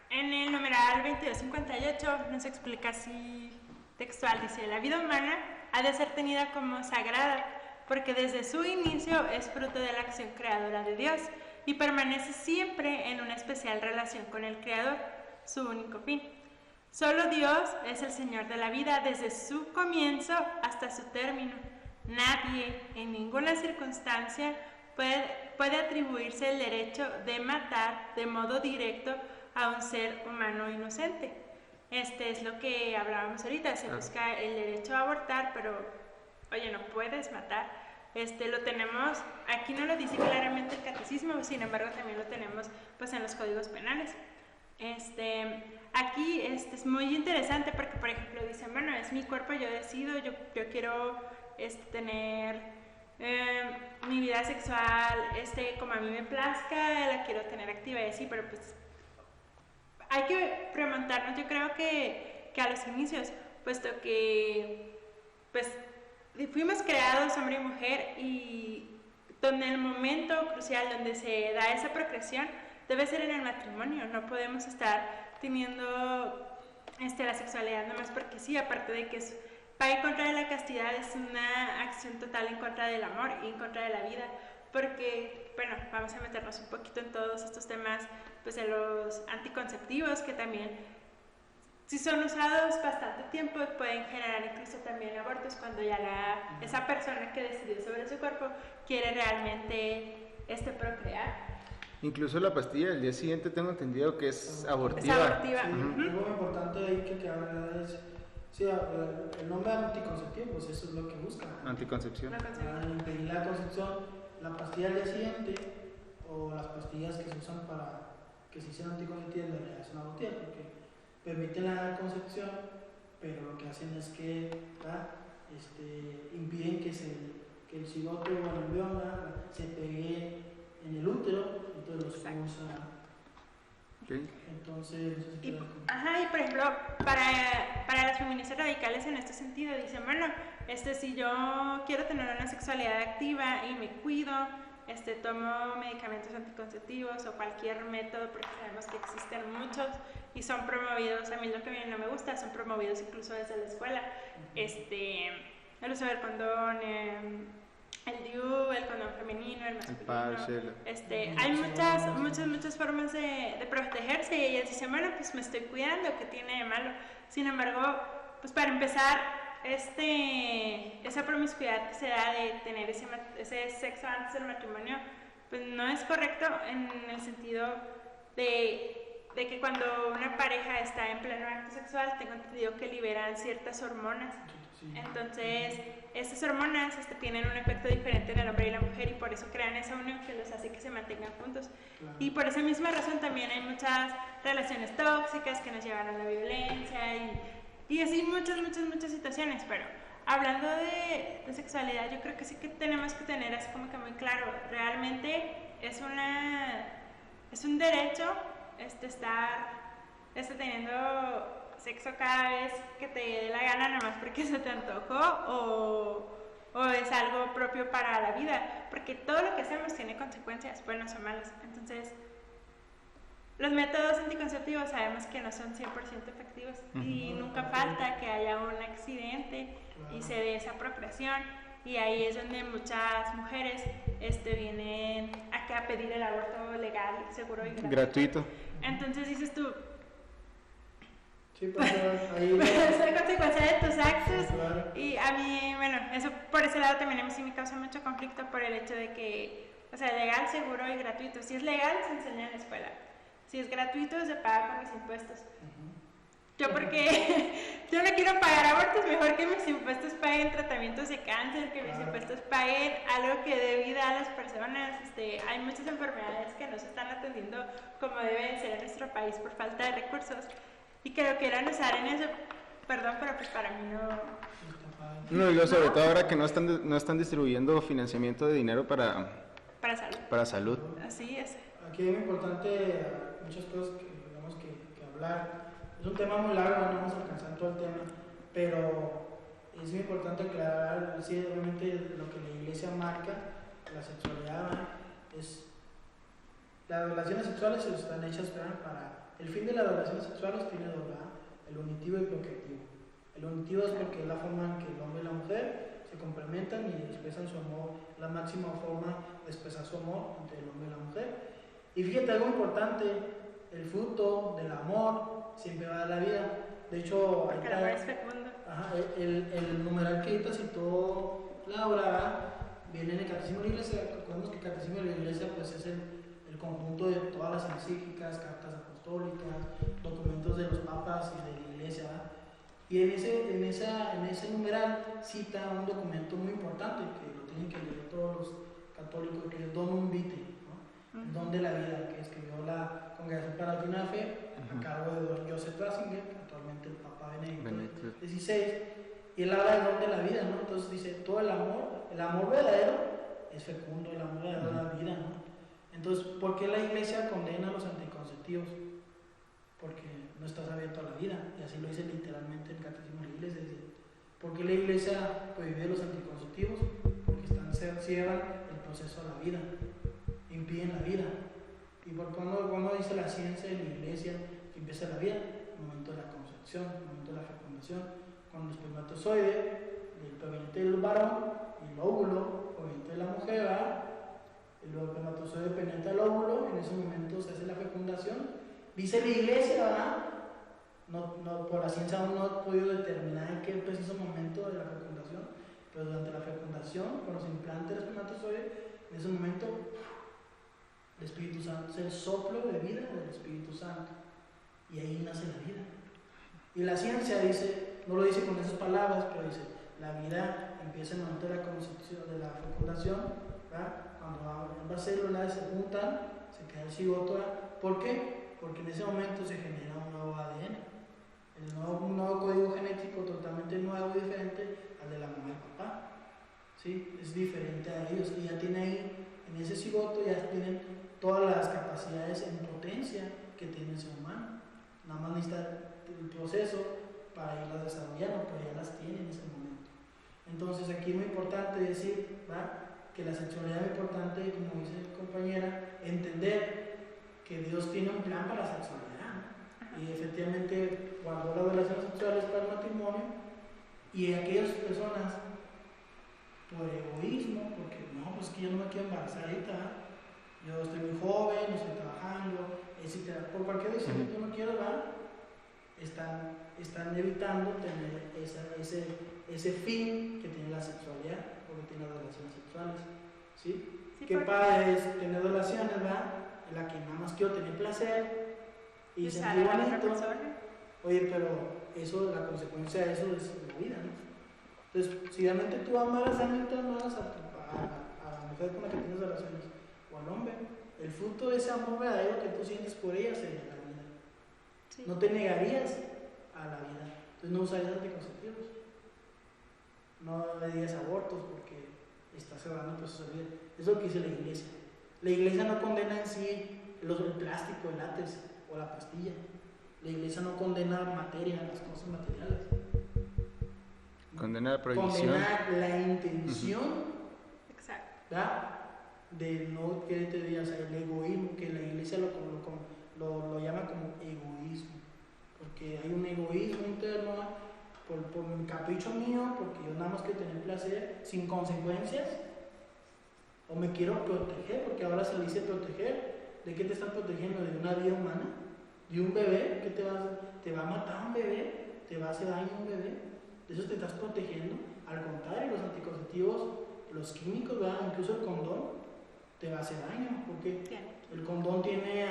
en el numeral 2258 nos explica así textual, dice: la vida humana ha de ser tenida como sagrada, porque desde su inicio es fruto de la acción creadora de Dios y permanece siempre en una especial relación con el Creador, su único fin. Solo Dios es el Señor de la vida desde su comienzo hasta su término. Nadie, en ninguna circunstancia, puede atribuirse el derecho de matar de modo directo a un ser humano inocente. Es lo que hablábamos ahorita, se busca el derecho a abortar, pero, oye, no puedes matar. Lo tenemos, aquí no lo dice claramente el catecismo, sin embargo también lo tenemos pues en los códigos penales. Aquí es muy interesante porque, por ejemplo, dicen, bueno, es mi cuerpo, yo decido, yo quiero tener mi vida sexual como a mí me plazca, la quiero tener activa y así, pero pues hay que remontarnos, yo creo que a los inicios, puesto que pues fuimos creados hombre y mujer, y donde el momento crucial donde se da esa procreación debe ser en el matrimonio. No podemos estar teniendo la sexualidad nomás porque sí, aparte de que va en contra de la castidad, es una acción total en contra del amor y en contra de la vida, porque, bueno, vamos a meternos un poquito en todos estos temas, pues de los anticonceptivos, que también, si son usados bastante tiempo, pueden generar incluso también abortos cuando ya esa persona que decidió sobre su cuerpo quiere realmente procrear. Incluso la pastilla del día siguiente tengo entendido que es abortiva. Es abortiva. Sí, algo importante ahí que habla es, sí, el nombre anticonceptivo, pues eso es lo que busca. Anticoncepción. Para impedir la concepción, la pastilla del día siguiente o las pastillas que se usan para que se hicieran anticonceptivas en realidad son abortivas, porque permiten la concepción, pero lo que hacen es que impiden que el cigoto o el embrión se pegue en el útero, entonces los expulsa. Okay. Entonces, y por ejemplo, para las feministas radicales en este sentido dicen, bueno, si yo quiero tener una sexualidad activa y me cuido, tomo medicamentos anticonceptivos o cualquier método, porque sabemos que existen muchos y son promovidos, a mí lo que no me gusta, son promovidos incluso desde la escuela, el uso del condón, el DIU, el condón femenino, el masculino, hay muchas formas de protegerse, y ellas dicen, bueno, pues me estoy cuidando, ¿qué tiene de malo? Sin embargo, pues para empezar, esa promiscuidad que se da de tener ese sexo antes del matrimonio, pues no es correcto, en el sentido de que cuando una pareja está en pleno acto sexual, tengo entendido que liberan ciertas hormonas. Entonces, esas hormonas tienen un efecto diferente en el hombre y la mujer, y por eso crean esa unión que los hace que se mantengan juntos. Claro. Y por esa misma razón también hay muchas relaciones tóxicas que nos llevan a la violencia y así muchas situaciones. Pero hablando de sexualidad, yo creo que sí que tenemos que tener así como que muy claro, realmente es un derecho estar teniendo sexo cada vez que te dé la gana, nada más porque se te antojó, o es algo propio para la vida, porque todo lo que hacemos tiene consecuencias, buenas o malas. Entonces, los métodos anticonceptivos sabemos que no son 100% efectivos y nunca falta que haya un accidente y se dé esa procreación, y ahí es donde muchas mujeres vienen acá a pedir el aborto legal, seguro y gratuito. Entonces dices tú, sí, pues ahí es la consecuencia de tus actos. Sí, claro. Y a mí, bueno, eso por ese lado también a mí sí me causa mucho conflicto por el hecho de que, o sea, legal, seguro y gratuito. Si es legal, se enseña en la escuela. Si es gratuito, se paga con mis impuestos. Yo porque yo no quiero pagar abortos, mejor que mis impuestos paguen tratamientos de cáncer, que mis impuestos paguen algo que dé vida a las personas. Hay muchas enfermedades que no se están atendiendo como deben ser en nuestro país por falta de recursos. Y que lo quieran usar en eso, perdón, pero pues para mí no. No, y lo sobre todo ahora que no están distribuyendo financiamiento de dinero Para salud. para salud. Así es. Aquí es muy importante muchas cosas que tenemos que hablar. Es un tema muy largo, no vamos a alcanzar todo el tema, pero es muy importante aclarar, sí, obviamente lo que la iglesia marca, la sexualidad, es las relaciones sexuales están hechas para el fin de las relaciones sexuales tiene dos, ¿verdad? El unitivo y el procreativo. El unitivo es porque es la forma en que el hombre y la mujer se complementan y expresan su amor, la máxima forma de expresar su amor entre el hombre y la mujer. Y fíjate algo importante, el fruto del amor siempre va a dar la vida. De hecho, porque el amor es fecundo. Ajá, el numeral que ahorita citó Laura, ¿verdad? Viene en el Catecismo de la Iglesia. Recordemos que el Catecismo de la Iglesia pues, es el conjunto de todas las encíclicas, cartas apostólicas, documentos de los papas y de la Iglesia, ¿verdad? Y en ese numeral cita un documento muy importante que lo tienen que leer todos los católicos, que es Donum Vitae, ¿no? El don de la vida, que escribió la Congregación para la Doctrina de la Fe, a cargo de don Joseph Ratzinger, actualmente el Papa Benedicto XVI, y él habla del don de la vida, ¿no? Entonces dice, todo el amor verdadero es fecundo, el amor verdadero da vida, ¿no? Entonces, ¿por qué la Iglesia condena los anticonceptivos? Porque no estás abierto a la vida, y así lo dice literalmente el Catecismo de la Iglesia. Dice, ¿por qué la Iglesia prohíbe los anticonceptivos? Porque cierran el proceso a la vida, impiden la vida. ¿Y por cuándo dice la ciencia de la Iglesia que empieza la vida? El momento de la concepción, el momento de la fecundación, cuando el espermatozoide, el proveniente del varón, y el óvulo, proveniente de la mujer, ¿verdad? El espermatozoide penetra el óvulo, en ese momento se hace la fecundación. Dice la Iglesia, ¿verdad? No, por la ciencia aún no ha podido determinar en qué preciso momento de la fecundación, pero durante la fecundación, cuando se implanta el espermatozoide, en ese momento el Espíritu Santo es el soplo de vida del Espíritu Santo, y ahí nace la vida. Y la ciencia dice, no lo dice con esas palabras, pero dice, la vida empieza en el momento de la concepción, de la fecundación, ¿verdad? Cuando ambas células se juntan, se crea el cigoto, ¿verdad? ¿Por qué? Porque en ese momento se genera un nuevo ADN, un nuevo código genético totalmente nuevo y diferente al de la mamá y papá. ¿Sí? Es diferente a ellos, y ya tiene ahí, en ese cigoto ya tienen todas las capacidades en potencia que tiene el ser humano. Nada más necesita el proceso para irlas desarrollando, pero ya las tiene en ese momento. Entonces aquí es muy importante decir, ¿verdad?, que la sexualidad es importante, como dice mi compañera, entender que Dios tiene un plan para la sexualidad, ¿no? Y efectivamente guardó las relaciones sexuales para el matrimonio, y aquellas personas por egoísmo, porque no, pues que yo no me quiero embarazar ahorita, yo estoy muy joven, no estoy trabajando, etc. Por cualquier decisión que yo no quiero dar, están evitando tener ese fin que tiene la sexualidad, porque tiene las relaciones sexuales. ¿Sí? Sí, qué padre es tener relaciones, ¿verdad?, en la que nada más quiero tener placer y sentir bonito. Oye, pero eso, la consecuencia de eso es la vida, ¿no? Entonces, si realmente tú amas, realmente amas a la mujer con la que tienes relaciones, o al hombre, el fruto de ese amor verdadero que tú sientes por ella sería la vida. Sí. No te negarías a la vida. Entonces no usarías anticonceptivos. No le digas abortos porque estás cerrando el proceso de vida. Eso es lo que dice la Iglesia. La Iglesia no condena en sí el plástico, el látex o la pastilla. La Iglesia no condena materia, las cosas materiales. Condena la prohibición. Condena la intención, ¿verdad?, de no, que te digas, el egoísmo, que la Iglesia lo lo llama como egoísmo, porque hay un egoísmo interno por un capricho mío, porque yo nada más quiero tener placer sin consecuencias, o me quiero proteger, porque ahora se le dice proteger. ¿De qué te estás protegiendo? ¿De una vida humana? ¿De un bebé? ¿Qué te va a matar un bebé? ¿Te va a hacer daño un bebé? ¿De eso te estás protegiendo? Al contrario, los anticonceptivos, los químicos, ¿verdad? Incluso el condón te va a hacer daño, porque el condón tiene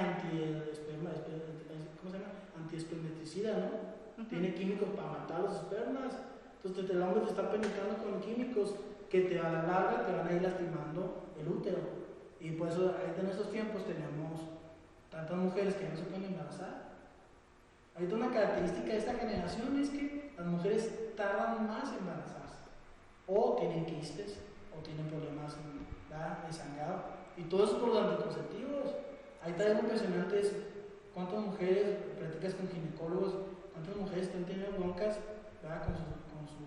antiespermaticida, ¿no? Tiene químicos para matar los espermas. Entonces el hombre te está penetrando con químicos que a la larga te van a ir lastimando el útero. Y por eso ahorita en esos tiempos tenemos tantas mujeres que no se pueden embarazar. Ahorita una característica de esta generación es que las mujeres tardan más en embarazarse, o tienen quistes, o tienen problemas de sangrado, y todo eso por los anticonceptivos. Ahorita es impresionante cuántas mujeres platicas con ginecólogos, cuántas mujeres están teniendo broncas, ¿verdad? Con su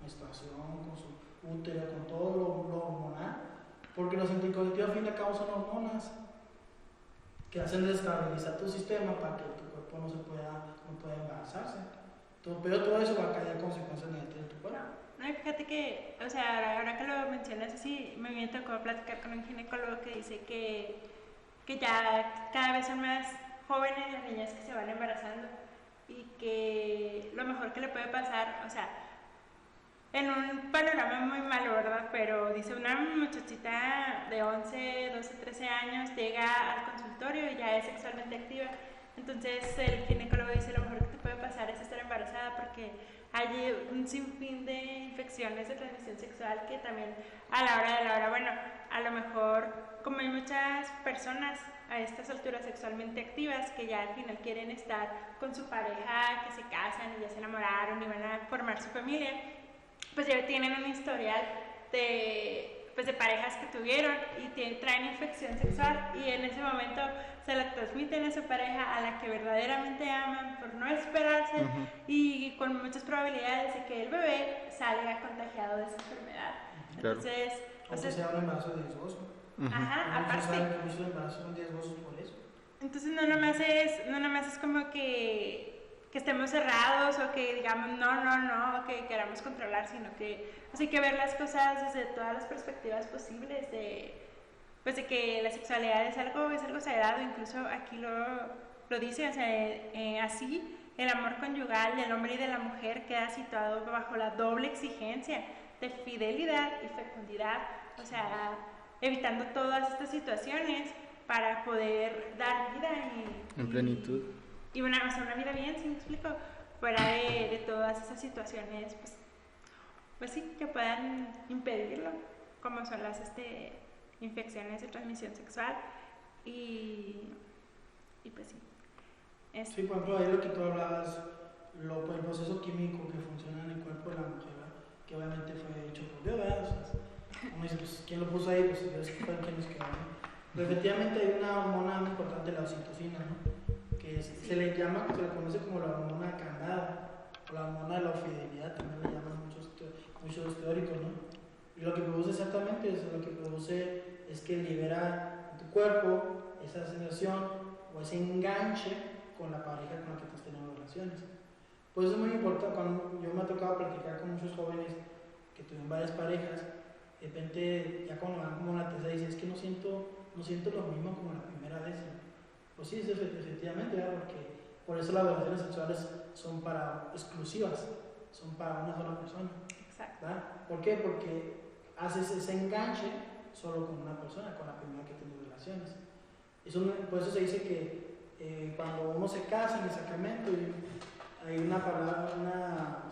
menstruación, con su útero, con todo lo hormonal, porque los anticonceptivos al fin y al cabo son hormonas que hacen desestabilizar tu sistema para que tu cuerpo no pueda embarazarse. Pero todo eso va a caer consecuencias negativas en tu cuerpo. No, y fíjate que, o sea, ahora que lo mencionas así, me tocó platicar con un ginecólogo que dice que ya cada vez son más jóvenes las niñas que se van embarazando, y que lo mejor que le puede pasar, o sea, en un panorama muy malo, ¿verdad? Pero dice, una muchachita de 11, 12, 13 años llega al consultorio y ya es sexualmente activa. Entonces el ginecólogo dice, lo mejor que te puede pasar es estar embarazada, porque hay un sinfín de infecciones de transmisión sexual que también a la hora, bueno, a lo mejor, como hay muchas personas a estas alturas sexualmente activas que ya al final quieren estar con su pareja, que se casan y ya se enamoraron y van a formar su familia, pues ya tienen un historial de parejas que tuvieron y traen infección sexual, y en ese momento se la transmiten a su pareja, a la que verdaderamente aman, por no esperarse, y con muchas probabilidades de que el bebé salga contagiado de esa enfermedad. Claro. Entonces, aunque sea un embarazo riesgoso. Ajá, aparte. Muchos embarazos son riesgosos por eso. Entonces no nomás es como que estemos cerrados o que digamos no, que queramos controlar, sino que pues hay que ver las cosas desde todas las perspectivas posibles, de que la sexualidad es algo sagrado. Incluso aquí lo dice, o sea, así el amor conyugal del hombre y de la mujer queda situado bajo la doble exigencia de fidelidad y fecundidad, o sea, evitando todas estas situaciones para poder dar vida en plenitud. Y una vida bien, ¿sí me explico? Fuera de todas esas situaciones, pues sí, que puedan impedirlo, como son las infecciones de transmisión sexual, y pues sí. Sí, por ejemplo, ahí lo que tú hablabas, el proceso químico que funciona en el cuerpo de la mujer, ¿verdad? Que obviamente fue hecho por Dios, ¿verdad? O sea, uno dice, pues, ¿quién lo puso ahí? Pues Dios fue quien nos creó, ¿no? Pero efectivamente hay una hormona muy importante, la oxitocina, ¿no? Que se le conoce como la hormona candado, o la hormona de la fidelidad, también le llaman muchos teóricos, ¿no? Y lo que produce exactamente es que libera en tu cuerpo esa sensación o ese enganche con la pareja con la que estás teniendo relaciones. Por eso es muy importante, cuando yo me ha tocado platicar con muchos jóvenes que tuvieron varias parejas, de repente ya cuando van como la tercera dicen, es que no siento lo mismo como la primera vez. Pues sí, efectivamente, ¿verdad? Porque por eso las relaciones sexuales son exclusivas, son para una sola persona. Exacto. ¿Verdad? ¿Por qué? Porque haces ese enganche solo con una persona, con la primera que tienes relaciones. Por eso se dice que cuando uno se casa en el sacramento, hay una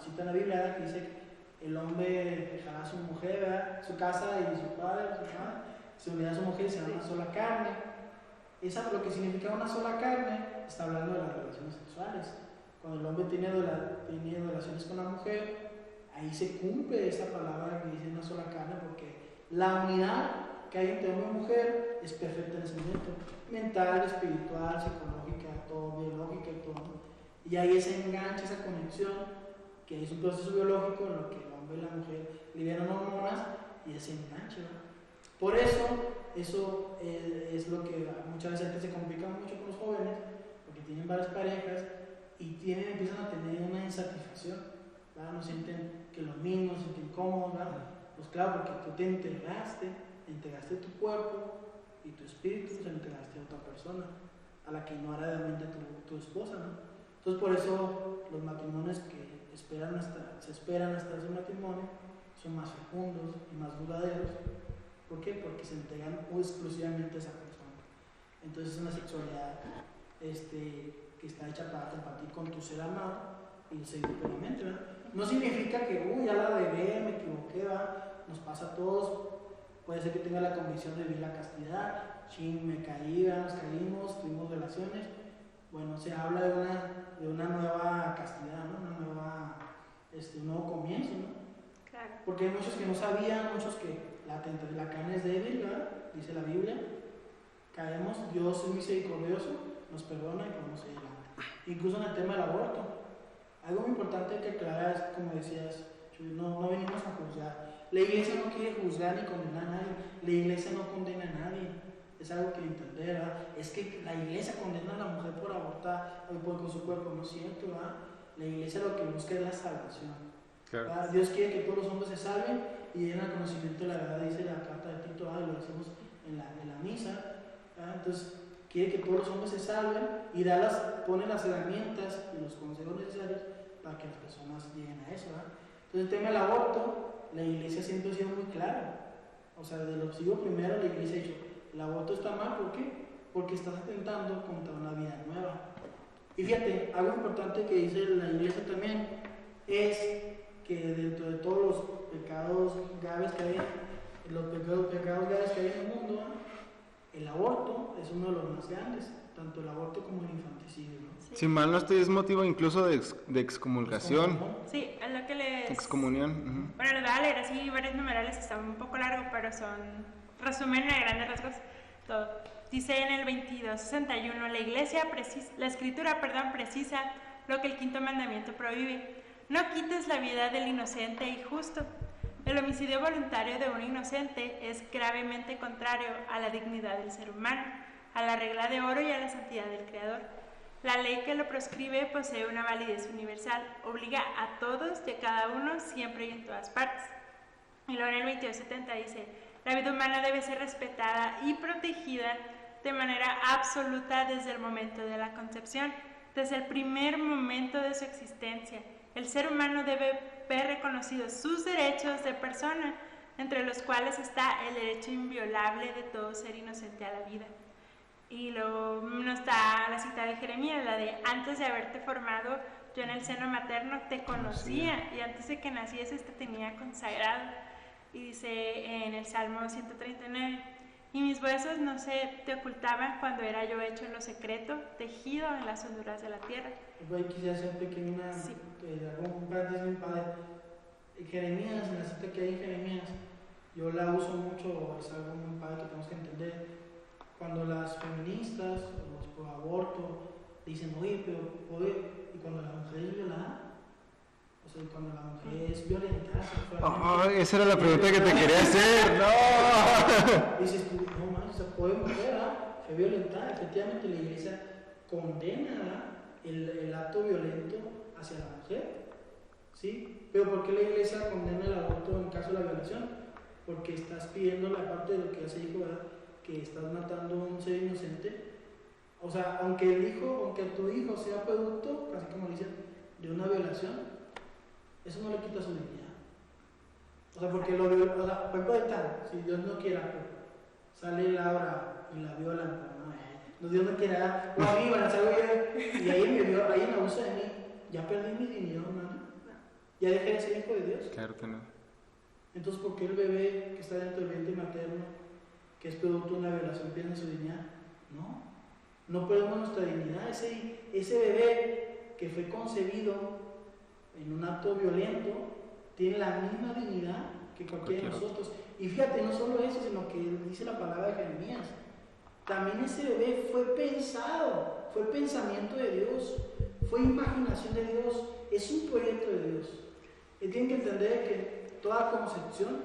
cita en la Biblia que dice que el hombre dejará a su mujer, ¿verdad? Su casa y su padre, su madre, se unirá a su mujer y será una sola carne. Lo que significa una sola carne está hablando de las relaciones sexuales. Cuando el hombre tiene relaciones con la mujer, ahí se cumple esa palabra que dice una sola carne, porque la unidad que hay entre hombre y mujer es perfecta en ese momento, mental, espiritual, psicológica, todo, biológica y todo. Y ahí ese enganche, esa conexión, que es un proceso biológico en lo que el hombre y la mujer liberan hormonas y ese enganche, ¿no? Por eso es lo que muchas veces se complica mucho con los jóvenes, tienen varias parejas y empiezan a tener una insatisfacción, ¿verdad? No sienten que lo mismo, se sienten cómodos, ¿verdad? Pues claro, porque tú te entregaste tu cuerpo y tu espíritu, se lo entregaste a otra persona, a la que no era realmente tu esposa, ¿no? Entonces por eso los matrimonios que se esperan hasta ese matrimonio son más fecundos y más duraderos. ¿Por qué? Porque se entregan exclusivamente a esa persona. Entonces es una sexualidad que está hecha para compartir con tu ser amado y seguir plenamente, ¿verdad? No significa que, ya la regué, me equivoqué, ¿verdad? Nos pasa a todos. Puede ser que tenga la convicción de vivir la castidad, me caí, nos caímos, tuvimos relaciones. Bueno, se habla de una nueva castidad, ¿no? Un nuevo comienzo, ¿no? Claro. Porque hay muchos que no sabían, muchos que la carne es débil, ¿verdad? Dice la Biblia. Caemos, Dios es misericordioso, nos perdona y podemos seguir adelante. Incluso en el tema del aborto. Algo muy importante que aclarar es, como decías, no venimos a juzgar. La iglesia no quiere juzgar ni condenar a nadie. La iglesia no condena a nadie. Es algo que entender, ¿verdad? Es que la iglesia condena a la mujer por abortar con su cuerpo, no es cierto, ¿verdad? La iglesia lo que busca es la salvación. Claro. Dios quiere que todos los hombres se salven y lleguen al conocimiento de la verdad, dice la carta de Tito, y lo decimos en la misa, ¿verdad? Entonces quiere que todos los hombres se salven y pone las herramientas y los consejos necesarios para que las personas lleguen a eso, ¿verdad? Entonces el tema del aborto, la iglesia siempre ha sido muy clara. O sea, desde los siglos primeros la iglesia ha dicho, el aborto está mal, ¿por qué? Porque estás atentando contra una vida nueva. Y fíjate, algo importante que dice la iglesia también es que dentro de todos los pecados graves que hay, en el mundo, el aborto es uno de los más grandes, tanto el aborto como el infanticidio, ¿no? Sí. Si mal no estoy, es motivo incluso de excomulgación. Sí, es lo que les... Excomunión. Bueno, les voy a leer así varios numerales, está un poco largo, pero son... Resumen a grandes rasgos todo. Dice en el 2261, la escritura precisa lo que el quinto mandamiento prohíbe. No quites la vida del inocente y justo. El homicidio voluntario de un inocente es gravemente contrario a la dignidad del ser humano, a la regla de oro y a la santidad del Creador. La ley que lo proscribe posee una validez universal, obliga a todos y a cada uno siempre y en todas partes. Y luego en el 2270 dice, la vida humana debe ser respetada y protegida de manera absoluta desde el momento de la concepción, desde el primer momento de su existencia. El ser humano debe ver reconocidos sus derechos de persona, entre los cuales está el derecho inviolable de todo ser inocente a la vida. Y luego no está la cita de Jeremías, la de antes de haberte formado, yo en el seno materno te conocía y antes de que nacieses te tenía consagrado. Y dice en el Salmo 139, y mis huesos no se te ocultaban cuando era yo hecho en lo secreto, tejido en las honduras de la tierra. Voy quisiera hacer pequeña, un paréntesis muy padre. Jeremías, en la cita que hay en Jeremías, yo la uso mucho, es algo muy padre que tenemos que entender. Cuando las feministas o los pro aborto dicen, oye, y cuando la mujer es violada, o sea, cuando la mujer es violentada sexualmente. Esa era la pregunta que te quería hacer, no. Dices tú, no más, se puede mujer, fue violentada. Efectivamente, la iglesia condena el acto violento hacia la mujer, ¿sí? Pero ¿por qué la iglesia condena el aborto en caso de la violación? Porque estás pidiendo la parte de lo que ya se dijo, ¿verdad? Que estás matando a un ser inocente. O sea, aunque tu hijo sea producto, así como dicen, de una violación, eso no le quita su dignidad. O sea, porque si Dios no quiera, sale Laura y la violan, no, Dios no quiera, o a mí, y ahí me abusa de mí, ya perdí mi dignidad humana, ya dejé de ser hijo de Dios. Claro que no. Entonces, ¿por qué el bebé que está dentro del vientre materno, que es producto de una violación, pierde su dignidad? No perdemos nuestra dignidad. Ese bebé que fue concebido en un acto violento tiene la misma dignidad que cualquiera de nosotros. Y fíjate, no solo eso, sino que dice la palabra de Jeremías, también ese bebé fue pensado, fue pensamiento de Dios, fue imaginación de Dios, es un proyecto de Dios. Y tienen que entender que toda concepción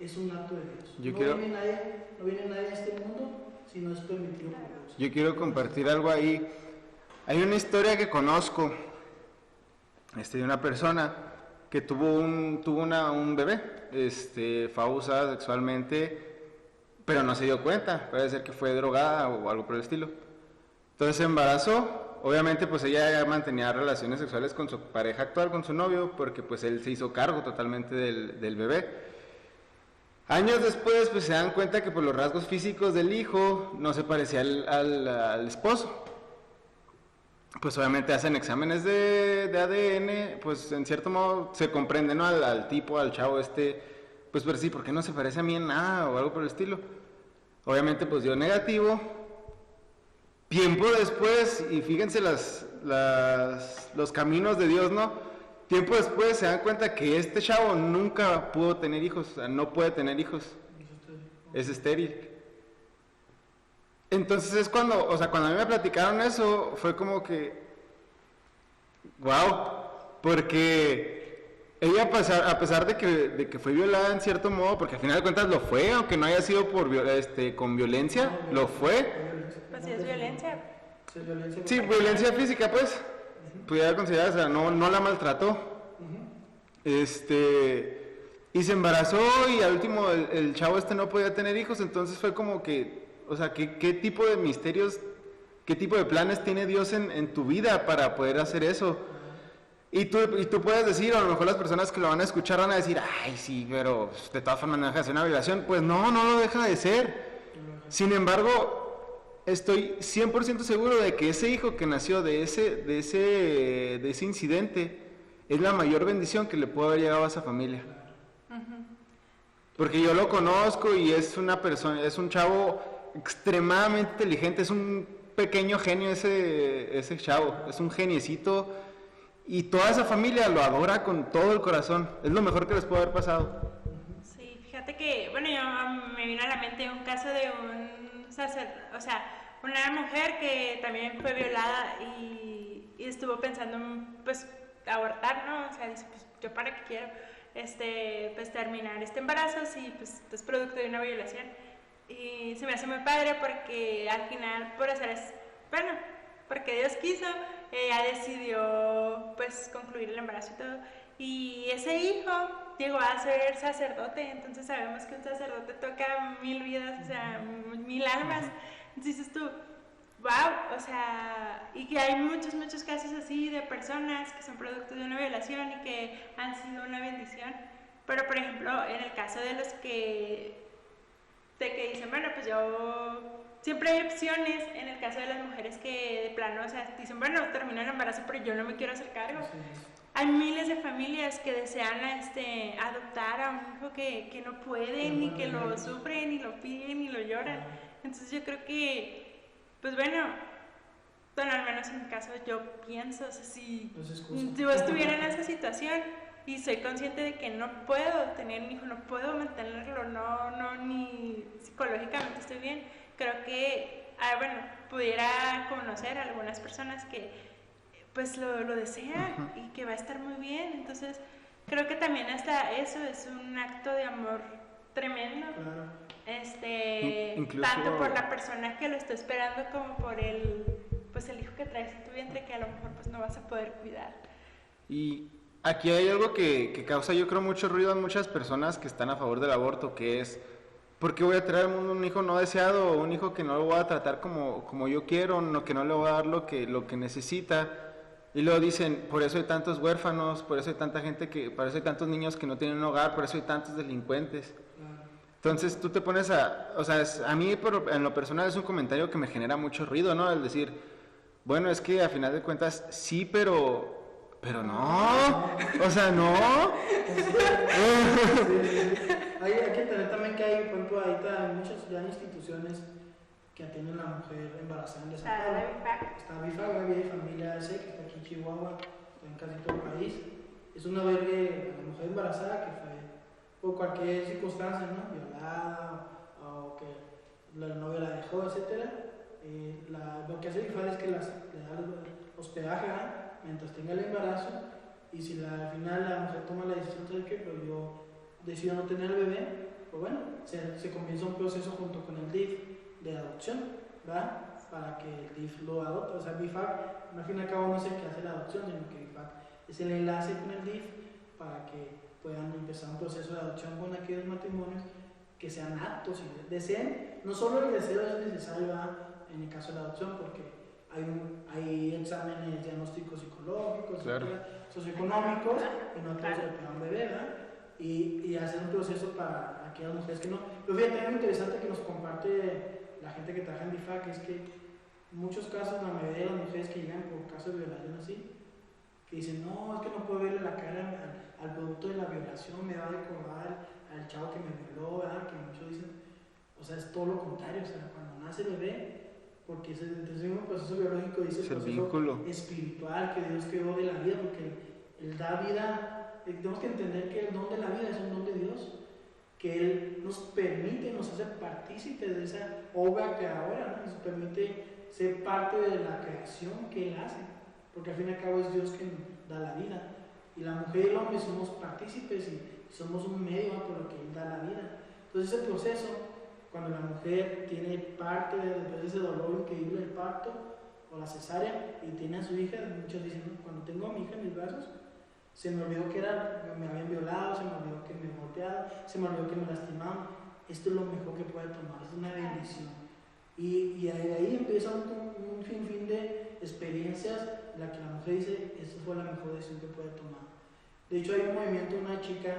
es un acto de Dios. No viene nadie a este mundo si no es permitido por Dios. Yo quiero compartir algo ahí. Hay una historia que conozco de una persona que tuvo un bebé, fue abusada sexualmente, pero no se dio cuenta, puede ser que fue drogada o algo por el estilo. Entonces se embarazó, obviamente pues ella ya mantenía relaciones sexuales con su pareja actual, con su novio, porque pues él se hizo cargo totalmente del bebé. Años después pues se dan cuenta que por los rasgos físicos del hijo no se parecía al esposo. Pues obviamente hacen exámenes de ADN, pues en cierto modo se comprende, ¿no? Al tipo, al chavo pues pero sí, ¿por qué no se parece a mí en nada o algo por el estilo? Obviamente pues dio negativo. Tiempo después, y fíjense los caminos de Dios, ¿no? Tiempo después se dan cuenta que este chavo nunca pudo tener hijos, o sea, no puede tener hijos, es estéril. Entonces es cuando a mí me platicaron eso, fue como que, wow, porque ella a pesar de que fue violada en cierto modo, porque al final de cuentas lo fue, aunque no haya sido con violencia, lo fue. Pues sí es violencia. Sí, violencia física, pues, pudiera considerarse, o sea, no la maltrató. Y se embarazó y al último el chavo no podía tener hijos, entonces fue como que, o sea, ¿qué tipo de misterios, qué tipo de planes tiene Dios en tu vida para poder hacer eso? Y tú puedes decir, o a lo mejor las personas que lo van a escuchar van a decir, ay, sí, pero de todas formas no deja de ser una violación. Pues no lo deja de ser. Sin embargo, estoy 100% seguro de que ese hijo que nació de ese incidente es la mayor bendición que le pudo haber llegado a esa familia. Porque yo lo conozco y es un chavo extremadamente inteligente, es un pequeño genio ese chavo, es un geniecito y toda esa familia lo adora con todo el corazón, es lo mejor que les puede haber pasado. Sí, fíjate que, bueno, me vino a la mente un caso de un sacerdote, o sea, una mujer que también fue violada y estuvo pensando en, pues, abortar, ¿no? O sea, dice, pues, ¿yo para qué quiero? Pues terminar este embarazo si pues es producto de una violación. Y se me hace muy padre porque al final porque Dios quiso, ella decidió pues concluir el embarazo y todo, y ese hijo llegó a ser sacerdote. Entonces sabemos que un sacerdote toca 1000 vidas, o sea, 1000 almas. Entonces dices tú, wow, o sea, y que hay muchos casos así de personas que son producto de una violación y que han sido una bendición. Pero por ejemplo, en el caso de los que dicen, bueno, pues yo, siempre hay opciones. En el caso de las mujeres que de plano, o sea, dicen, bueno, termino el embarazo, pero yo no me quiero hacer cargo. Hay miles de familias que desean adoptar a un hijo que no pueden, ni que lo sufren, ni lo piden, ni lo lloran. Entonces yo creo que, pues bueno, al menos en mi caso yo pienso, o sea, si yo estuviera en esa situación y soy consciente de que no puedo tener un hijo, no puedo mantenerlo, ni psicológicamente estoy bien, creo que, pudiera conocer a algunas personas que pues lo desean y que va a estar muy bien. Entonces creo que también hasta eso es un acto de amor tremendo. Incluso, tanto por la persona que lo está esperando como por el hijo que traes en tu vientre, que a lo mejor pues no vas a poder cuidar. Y aquí hay algo que causa, yo creo, mucho ruido en muchas personas que están a favor del aborto, que es, ¿por qué voy a traer al mundo un hijo no deseado, o un hijo que no lo voy a tratar como yo quiero, que no le voy a dar lo que necesita? Y luego dicen, por eso hay tantos huérfanos, por eso hay tanta gente por eso hay tantos niños que no tienen un hogar, por eso hay tantos delincuentes. Entonces tú te pones o sea, a mí en lo personal es un comentario que me genera mucho ruido, ¿no? El decir, bueno, es que a final de cuentas sí, pero no, o sea, no. Hay que entender también que hay, por ejemplo, hay muchas ya instituciones que atienden a la mujer embarazada en desamparo. Está BIFAC, Vida y Familia AC, que está aquí en Chihuahua, está en casi todo el país. Es un albergue a la mujer embarazada que fue por cualquier circunstancia, ¿no? Violada o que la novia la dejó, etc. Lo que hace BIFAC es que le da hospedaje mientras tenga el embarazo, y si al final la mujer toma la decisión de que pero yo decido no tener el bebé, pues bueno, se comienza un proceso junto con el DIF de adopción, ¿verdad? para que el DIF lo adopte. O sea, BIFAC, al fin y al cabo, no es el que hace la adopción, sino que BIFAC es el enlace con el DIF para que puedan empezar un proceso de adopción con aquellos matrimonios que sean aptos y deseen. No solo el deseo es necesario en el caso de la adopción, porque hay exámenes diagnósticos psicológicos, claro, socioeconómicos, y no todos le pegan un bebé, ¿verdad? Y hacer un proceso para aquellas mujeres que no. Pero fíjate, algo interesante que nos comparte la gente que trabaja en BIFAC es que en muchos casos, la mayoría de las mujeres que llegan por casos de violación así, que dicen, no, es que no puedo verle la cara al producto de la violación, me va a recordar al chavo que me violó, ¿verdad? Que muchos dicen, o sea, es todo lo contrario, o sea, cuando nace el bebé, porque es el mismo proceso biológico, dice el proceso vínculo espiritual que Dios creó de la vida, porque Él da vida, tenemos que entender que el don de la vida es un don de Dios, que Él nos permite, nos hace partícipes de esa obra creadora, ¿no? Nos permite ser parte de la creación que Él hace, porque al fin y al cabo es Dios quien da la vida, y la mujer y el hombre somos partícipes y somos un medio por lo que Él da la vida. Entonces ese proceso, cuando la mujer tiene parte después de ese dolor increíble del parto o la cesárea y tiene a su hija, muchos dicen, no, cuando tengo a mi hija en mis brazos, se me olvidó que me habían violado, se me olvidó que me golpeaban, se me olvidó que me lastimaban. Esto es lo mejor que puede tomar, es una bendición. Y de ahí empieza un sinfín de experiencias en la que la mujer dice, esta fue la mejor decisión que puede tomar. De hecho, hay un movimiento, una chica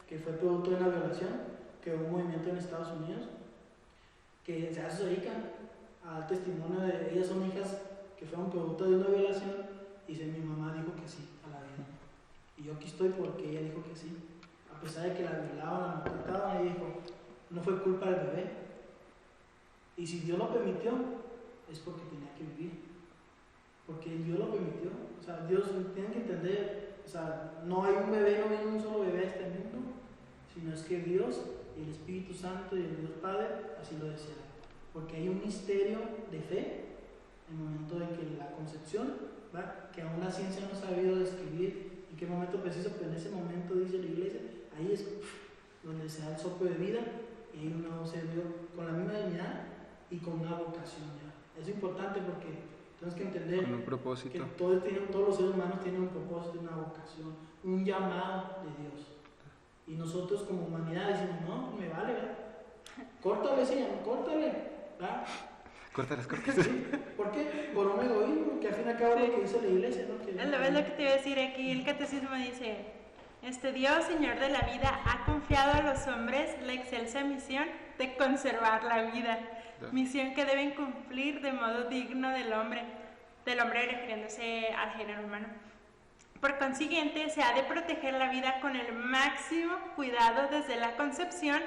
que fue producto de una violación, que hubo un movimiento en Estados Unidos, que se dedican al testimonio de ellas, son hijas que fueron producto de una violación, y dice, mi mamá dijo que sí a la vida. Y yo aquí estoy porque ella dijo que sí. A pesar de que la violaban, la maltrataban, ella dijo, no fue culpa del bebé. Y si Dios lo permitió, es porque tenía que vivir. Porque Dios lo permitió. O sea, Dios tiene que entender, o sea, no hay un bebé, no viene un solo bebé a este mundo, sino es que Dios, el Espíritu Santo y el Dios Padre así lo desean. Porque hay un misterio de fe en el momento de que la concepción, ¿verdad? Que aún la ciencia no ha sabido describir en qué momento preciso, pero en ese momento, dice la iglesia, ahí es donde se da el soplo de vida y hay un nuevo ser Dios con la misma dignidad y con una vocación. ¿Ya? Es importante porque tenemos que entender con un propósito, que todos los seres humanos tienen un propósito, una vocación, un llamado de Dios. Y nosotros como humanidad decimos, no, me vale, ¿verdad? Córtale, señor, córtale, ¿verdad? Córtalas. Sí. ¿Por qué? Por un egoísmo, que al fin y al cabo es lo que dice la iglesia, ¿no? Es lo que te iba a decir aquí, el catecismo dice, Dios, Señor de la vida, ha confiado a los hombres la excelsa misión de conservar la vida, misión que deben cumplir de modo digno del hombre refiriéndose al género humano. Por consiguiente, se ha de proteger la vida con el máximo cuidado desde la concepción.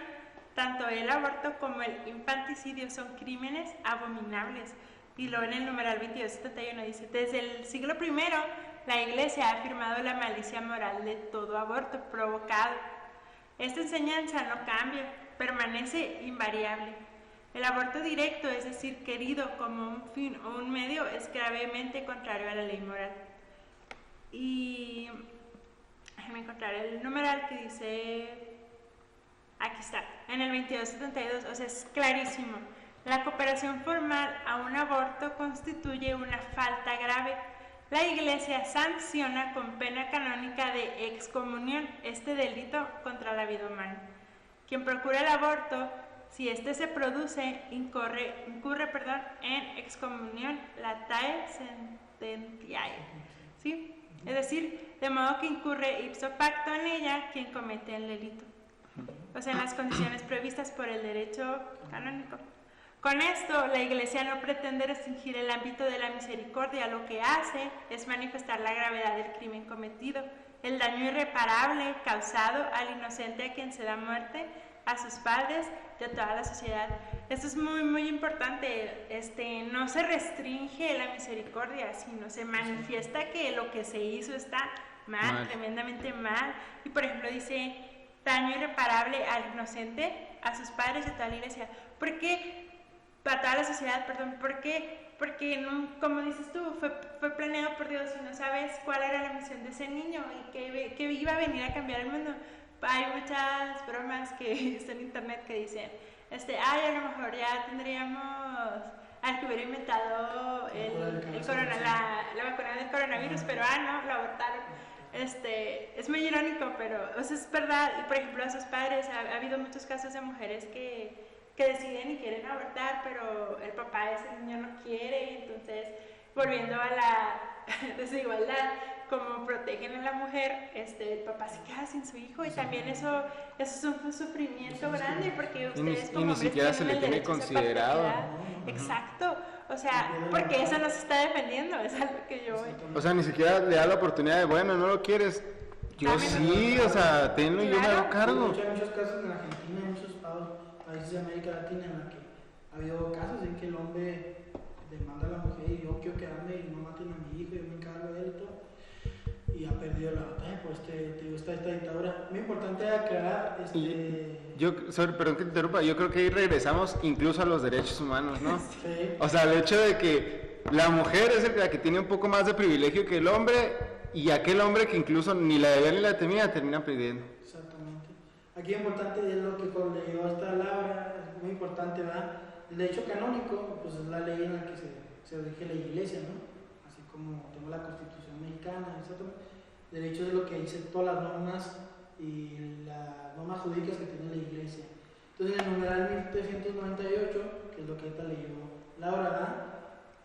Tanto el aborto como el infanticidio son crímenes abominables. Y luego en el numeral 2271 dice, desde el siglo I, la Iglesia ha afirmado la malicia moral de todo aborto provocado. Esta enseñanza no cambia, permanece invariable. El aborto directo, es decir, querido como un fin o un medio, es gravemente contrario a la ley moral. Y déjenme encontrar el numeral que dice, aquí está, en el 2272, o sea, es clarísimo. La cooperación formal a un aborto constituye una falta grave. La Iglesia sanciona con pena canónica de excomunión este delito contra la vida humana. Quien procura el aborto, si éste se produce, incurre en excomunión latae sententiae, ¿sí? Es decir, de modo que incurre ipso facto en ella quien comete el delito, o sea, en las condiciones previstas por el derecho canónico. Con esto, la Iglesia no pretende restringir el ámbito de la misericordia, lo que hace es manifestar la gravedad del crimen cometido, el daño irreparable causado al inocente a quien se da muerte, a sus padres y a toda la sociedad. Esto es muy, muy importante. No se restringe la misericordia, sino se manifiesta que lo que se hizo está mal, tremendamente mal. Y por ejemplo dice, daño irreparable al inocente, a sus padres y a toda la iglesia. ¿Por qué? Para toda la sociedad, perdón. ¿Por qué? Porque, no, como dices tú, fue planeado por Dios y no sabes cuál era la misión de ese niño y que iba a venir a cambiar el mundo. Hay muchas bromas que están en internet que dicen, a lo mejor ya tendríamos al que hubiera inventado la vacuna del coronavirus, pero no, lo abortaron. Es muy irónico, pero o sea, es verdad. Y por ejemplo, a sus padres, ha habido muchos casos de mujeres que deciden y quieren abortar, pero el papá de ese niño no quiere. Entonces, volviendo a la desigualdad, como protegen a la mujer, el papá se queda sin su hijo, y también eso es un sufrimiento grande, porque ustedes como ni hombres siquiera se le el tiene derecho a esa considerado. paternidad. Exacto, o sea, porque eso no se está defendiendo, es algo que yo... O sea, ni siquiera le da la oportunidad de, bueno, no lo quieres, yo sí, o sea, tenlo y yo me hago cargo. Hay muchos casos en Argentina, en muchos países de América Latina en los que ha habido casos en que el hombre demanda a la mujer y yo quiero quedarme y no maten a mi hijo, yo me encargo de él y todo. Y ha perdido la batalla por esta dictadura. Muy importante aclarar. Perdón que te interrumpa, yo creo que ahí regresamos incluso a los derechos humanos, ¿no? Sí. O sea, el hecho de que la mujer es la que tiene un poco más de privilegio que el hombre, y aquel hombre que incluso ni la debía ni la temía termina pidiendo. Exactamente. Aquí lo importante es lo que cuando le llegó esta palabra, es muy importante, ¿verdad? El derecho canónico, pues es la ley en la que se rige la iglesia, ¿no? Así como tengo la Constitución mexicana, etc. Derecho es lo que dice todas las normas y las normas jurídicas que tiene la iglesia. Entonces, en el numeral 1398, que es lo que ahorita leyó Laura, ¿verdad?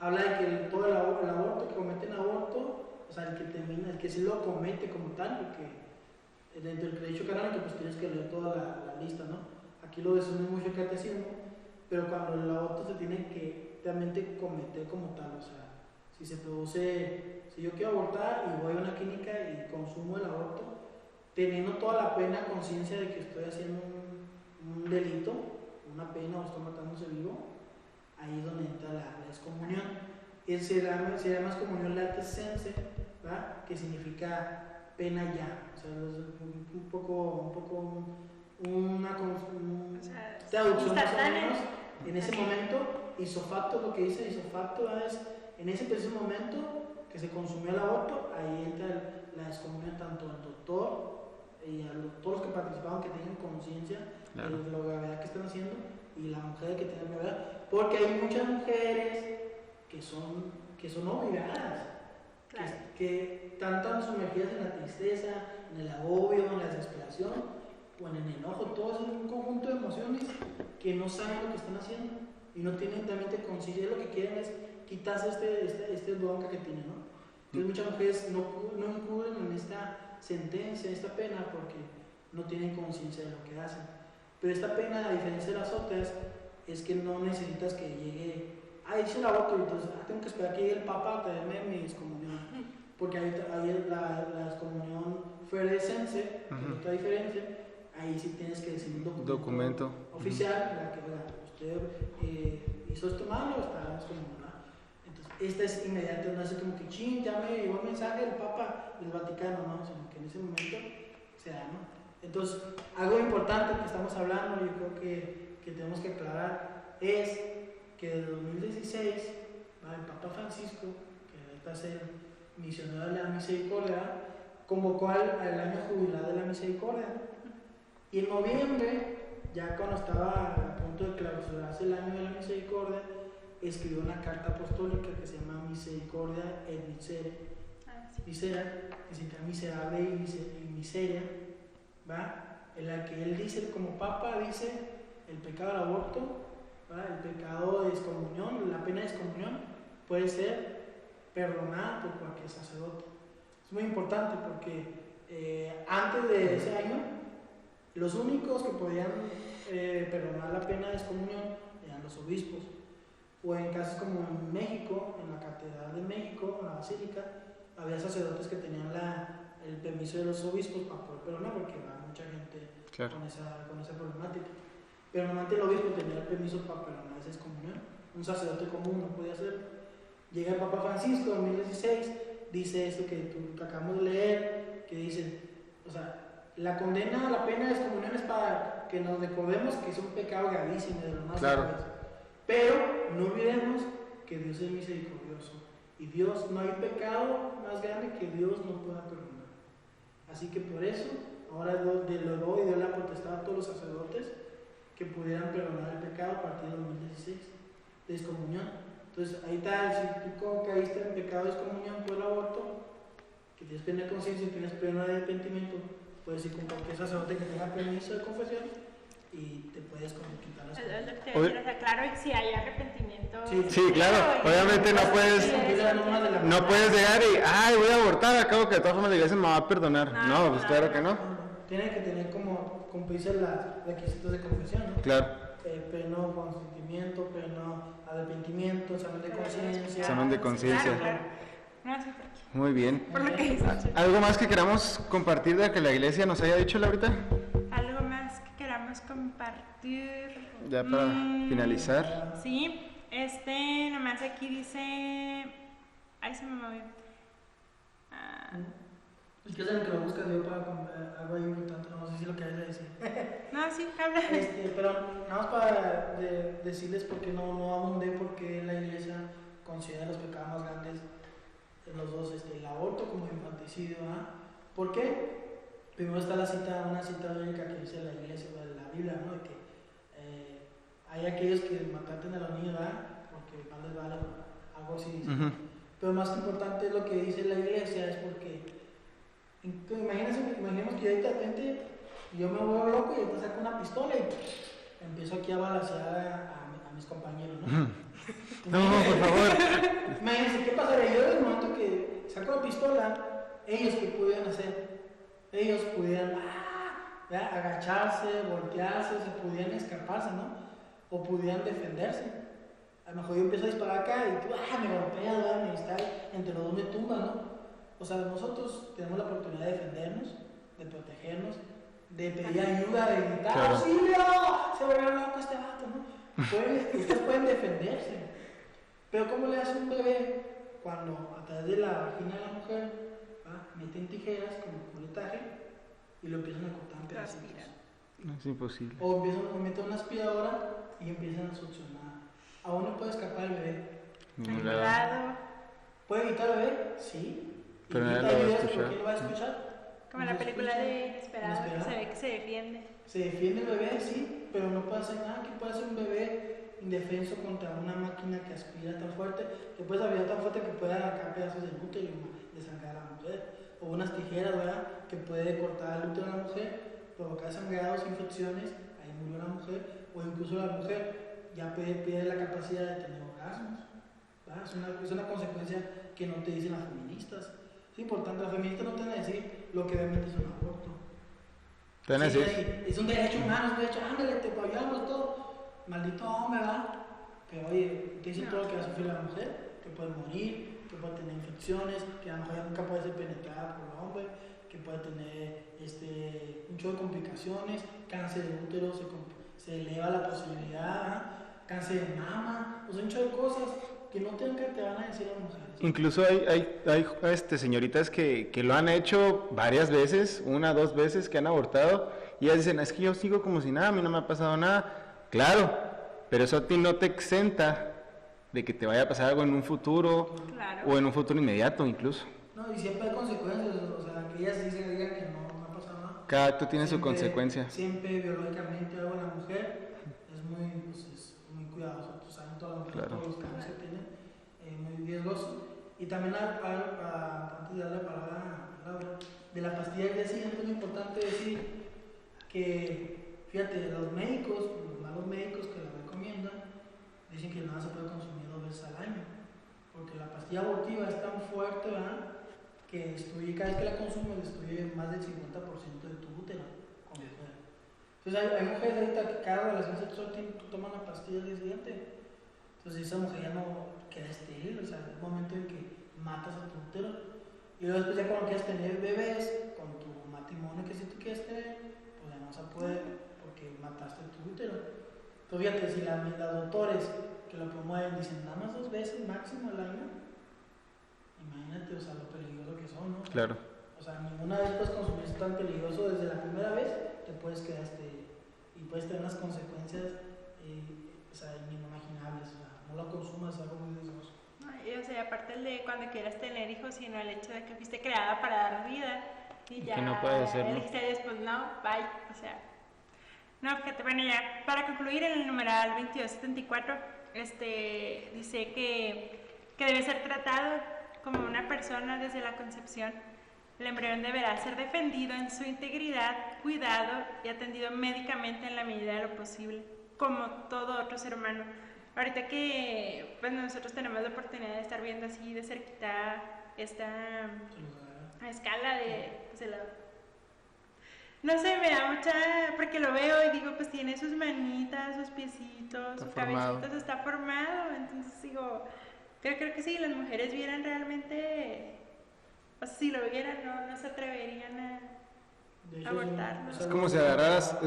Habla de que todo el aborto, que cometen aborto, o sea, el que se lo comete como tal, porque dentro del derecho canónico, pues tienes que leer toda la lista, ¿no? Aquí lo resume mucho el catecismo, pero cuando el aborto se tiene que realmente cometer como tal, o sea, si se produce, si yo quiero abortar y voy a una clínica y consumo el aborto, teniendo toda la plena conciencia de que estoy haciendo un delito, una pena o estoy matando a un ser vivo, ahí es donde entra la excomunión. Se llama excomunión late sense, ¿verdad? Que significa pena ya, o sea, es un poco una traducción más o menos en ese momento. Isofacto, lo que dice isofacto es en ese preciso momento que se consumió el aborto, ahí entra la excomunión tanto al doctor y a todos los que participaban, que tengan conciencia de la gravedad que están haciendo, y la mujer que tenga gravedad, porque hay muchas mujeres que son obligadas, que están tan sumergidas en la tristeza, en el agobio, en la desesperación o en el enojo, todo es un conjunto de emociones que no saben lo que están haciendo y no tienen realmente conciencia. Lo que quieren es quitarse este bronca que tienen, ¿no? Entonces muchas mujeres no incurren en esta sentencia, esta pena, porque no tienen conciencia de lo que hacen. Pero esta pena, a diferencia de las otras, es que no necesitas que llegue, hice el aborto, entonces tengo que esperar que llegue el Papa a traerme mi excomunión, porque ahí la excomunión fuera de sense, otra diferencia, ahí sí tienes que decir un documento oficial, la que usted hizo esto malo, está excomunionado. Entonces, esta es inmediata, no es como que ya me llegó el mensaje del Papa del Vaticano, ¿no? Sino que en ese momento se da, ¿no? Entonces, algo importante que estamos hablando, yo creo que tenemos que aclarar, es que en 2016, el Papa Francisco, que ahorita es el misionero de la misericordia, convocó al año jubilar de la misericordia. Y en noviembre, ya cuando estaba a punto de clausurarse el año de la misericordia, escribió una carta apostólica que se llama Misericordia et Misera, que significa miserable y miseria, ¿va? En la que él dice, como Papa, dice el pecado del aborto, ¿va? El pecado de excomunión, la pena de excomunión puede ser perdonada por cualquier sacerdote. Es muy importante porque antes de ese año, los únicos que podían perdonar la pena de excomunión eran los obispos, o en casos como en México, en la Catedral de México, en la Basílica, había sacerdotes que tenían el permiso de los obispos para poder perdonar, porque va mucha gente con esa problemática. Pero normalmente el obispo tenía el permiso para perdonar esa excomunión, un sacerdote común no podía hacerlo. Llega el Papa Francisco en 2016, dice esto que acabamos de leer, que dice, o sea, la condena a la pena de excomunión es para que nos recordemos que es un pecado gravísimo de lo más graves. Pero no olvidemos que Dios es misericordioso. Y Dios, no hay pecado más grande que Dios no pueda perdonar. Así que por eso, ahora le doy y doy la potestad a todos los sacerdotes que pudieran perdonar el pecado a partir de 2016. de excomunión. Entonces ahí está, si tú caíste en pecado de excomunión por el aborto, que tienes plena conciencia y tienes pleno arrepentimiento, puedes ir con cualquier sacerdote que tenga permiso de confesión y te puedes como quitar las Es lo que te Oye. decía, o sea, claro, si hay arrepentimiento. Sí, claro, obviamente no puedes llegar y, ay, voy a abortar, acabo que de todas formas la iglesia me va a perdonar. No, pues claro que no. Tiene que tener como cumplirse los requisitos de confesión, ¿no? Claro, Pleno consentimiento, pleno arrepentimiento, examen de conciencia. Examen de conciencia. Claro. No, sí, muy bien. por lo que dices. ¿Algo más que queramos compartir de que la iglesia nos haya dicho, Laurita? Algo más que queramos compartir. Ya para finalizar. Sí, nomás aquí dice. Ay, se me movió. Ah, Es que es el que lo buscas yo para algo ahí importante, no sé si lo quieres decir. no, sí, habla. Pero nada más para decirles por qué no abundé, porque la iglesia considera los pecados más grandes en los dos, el aborto como infanticidio. ¿Por qué? Primero está una cita bíblica que dice la iglesia, de la Biblia, ¿no? De que hay aquellos que mataten a los niños, ¿verdad? Porque más les vale, algo así dice. Ujú. Pero más importante lo que dice la iglesia es porque imaginemos que yo ahorita de repente yo me vuelvo loco y ahorita saco una pistola y empiezo aquí a balacear a mis compañeros, ¿no? No, por favor. Imagínense, ¿qué pasaría? Yo en el momento que saco la pistola, ellos qué pudieran hacer, ellos pudieran agacharse, voltearse, se pudieran escaparse, ¿no? O pudieran defenderse. A lo mejor yo empiezo a disparar acá y tú, me golpeas, ¿verdad? Me distraes, entre los dos me tumban, ¿no? O sea, nosotros tenemos la oportunidad de defendernos, de protegernos, de pedir ayuda, de gritar, Claro. ¡auxilio! Se volvió loco este vato, ¿no? Ustedes pueden defenderse. Pero ¿cómo le hace un bebé cuando a través de la vagina de la mujer meten tijeras como coletaje y lo empiezan a cortar en pedacitos? No, es imposible. O meten una aspiradora y empiezan a succionar. Aún no puede escapar el bebé. Ningún lado. Cuidado. ¿Puede gritar el bebé? Sí. ¿Y Pero grita nadie lo va a videos, escuchar. ¿por qué lo va a escuchar? Como No la película escucha. de Inesperado, que se ve que se defiende. Se defiende el bebé, sí, pero no puede hacer nada. ¿Qué puede hacer un bebé indefenso contra una máquina que aspira tan fuerte, que puede aspirar tan fuerte que puede arrancar pedazos del útero y desangrar a la mujer? O unas tijeras, ¿verdad? Que puede cortar el útero de la mujer, provocar sangrados, infecciones, ahí murió la mujer, o incluso la mujer ya pierde la capacidad de tener orgasmos. Es una consecuencia que no te dicen las feministas. Es importante, las feministas no te van a decir lo que realmente es un aborto. ¿Te van a decir? Es un derecho humano, es un derecho, ándale, te apoyamos todo. Maldito hombre, ¿verdad? Pero oye, te dicen todo lo que va a sufrir la mujer, que puede morir, que puede tener infecciones, que a lo mejor nunca puede ser penetrada por el hombre, que puede tener un chorro de complicaciones, cáncer de útero, se eleva la posibilidad, cáncer de mama, o sea, un chorro de cosas que no te van a decir las mujeres. Incluso hay señoritas que lo han hecho varias veces, 1 o 2 veces que han abortado y ellas dicen, es que yo sigo como si nada, a mí no me ha pasado nada. Claro, pero eso a ti no te exenta de que te vaya a pasar algo en un futuro Claro. o en un futuro inmediato incluso. No, y siempre hay consecuencias, o sea, que ellas digan que no ha pasado nada. Cada acto tiene su Siempre- consecuencia. Siempre biológicamente algo en la mujer es muy cuidadoso, tú sabes Claro. todos los cambios que tiene, muy riesgoso. Y también antes de darle la palabra a Laura, de la pastilla del día siguiente es muy importante decir que, fíjate, los malos médicos que la recomiendan, dicen que nada se puede consumir 2 veces al año, porque la pastilla abortiva es tan fuerte, ¿verdad? Que cada vez que la consumes destruye más del 50% de tu útero como mujer. Entonces hay mujeres ahorita que cada relación sexual toman la pastilla al día siguiente. Entonces esa mujer ya no queda estéril, o sea, es un momento en que matas a tu útero. Y luego después ya cuando quieres tener bebés, con tu matrimonio que si tú quieres tener, pues ya no se puede porque mataste tu útero. Entonces fíjate, si los doctores que lo promueven dicen nada más 2 veces máximo al año, imagínate, o sea, lo peligroso que son, ¿no? Claro. O sea, ninguna vez puedes consumir esto tan peligroso desde la primera vez, te puedes quedar y puedes tener unas consecuencias o sea, inimaginables, o sea, no lo consumas, es algo muy riesgoso. Y, o sea, aparte el de cuando quieras tener hijos, sino el hecho de que fuiste creada para dar vida y ya que no puedes hacerlo. dijiste después no, bye, o sea, No, fíjate, bueno, ya para concluir, en el numeral 2274 dice que debe ser tratado como una persona desde la concepción. El embrión deberá ser defendido en su integridad, cuidado y atendido médicamente en la medida de lo posible, como todo otro ser humano. Ahorita que pues, nosotros tenemos la oportunidad de estar viendo así de cerquita esta escala de la... No sé, me da mucha... porque lo veo y digo, pues tiene sus manitas, sus piecitos, sus cabecitas, está formado. Entonces digo, creo que si las mujeres vieran realmente... O sea, si lo vieran, no se atreverían a abortarlo. Es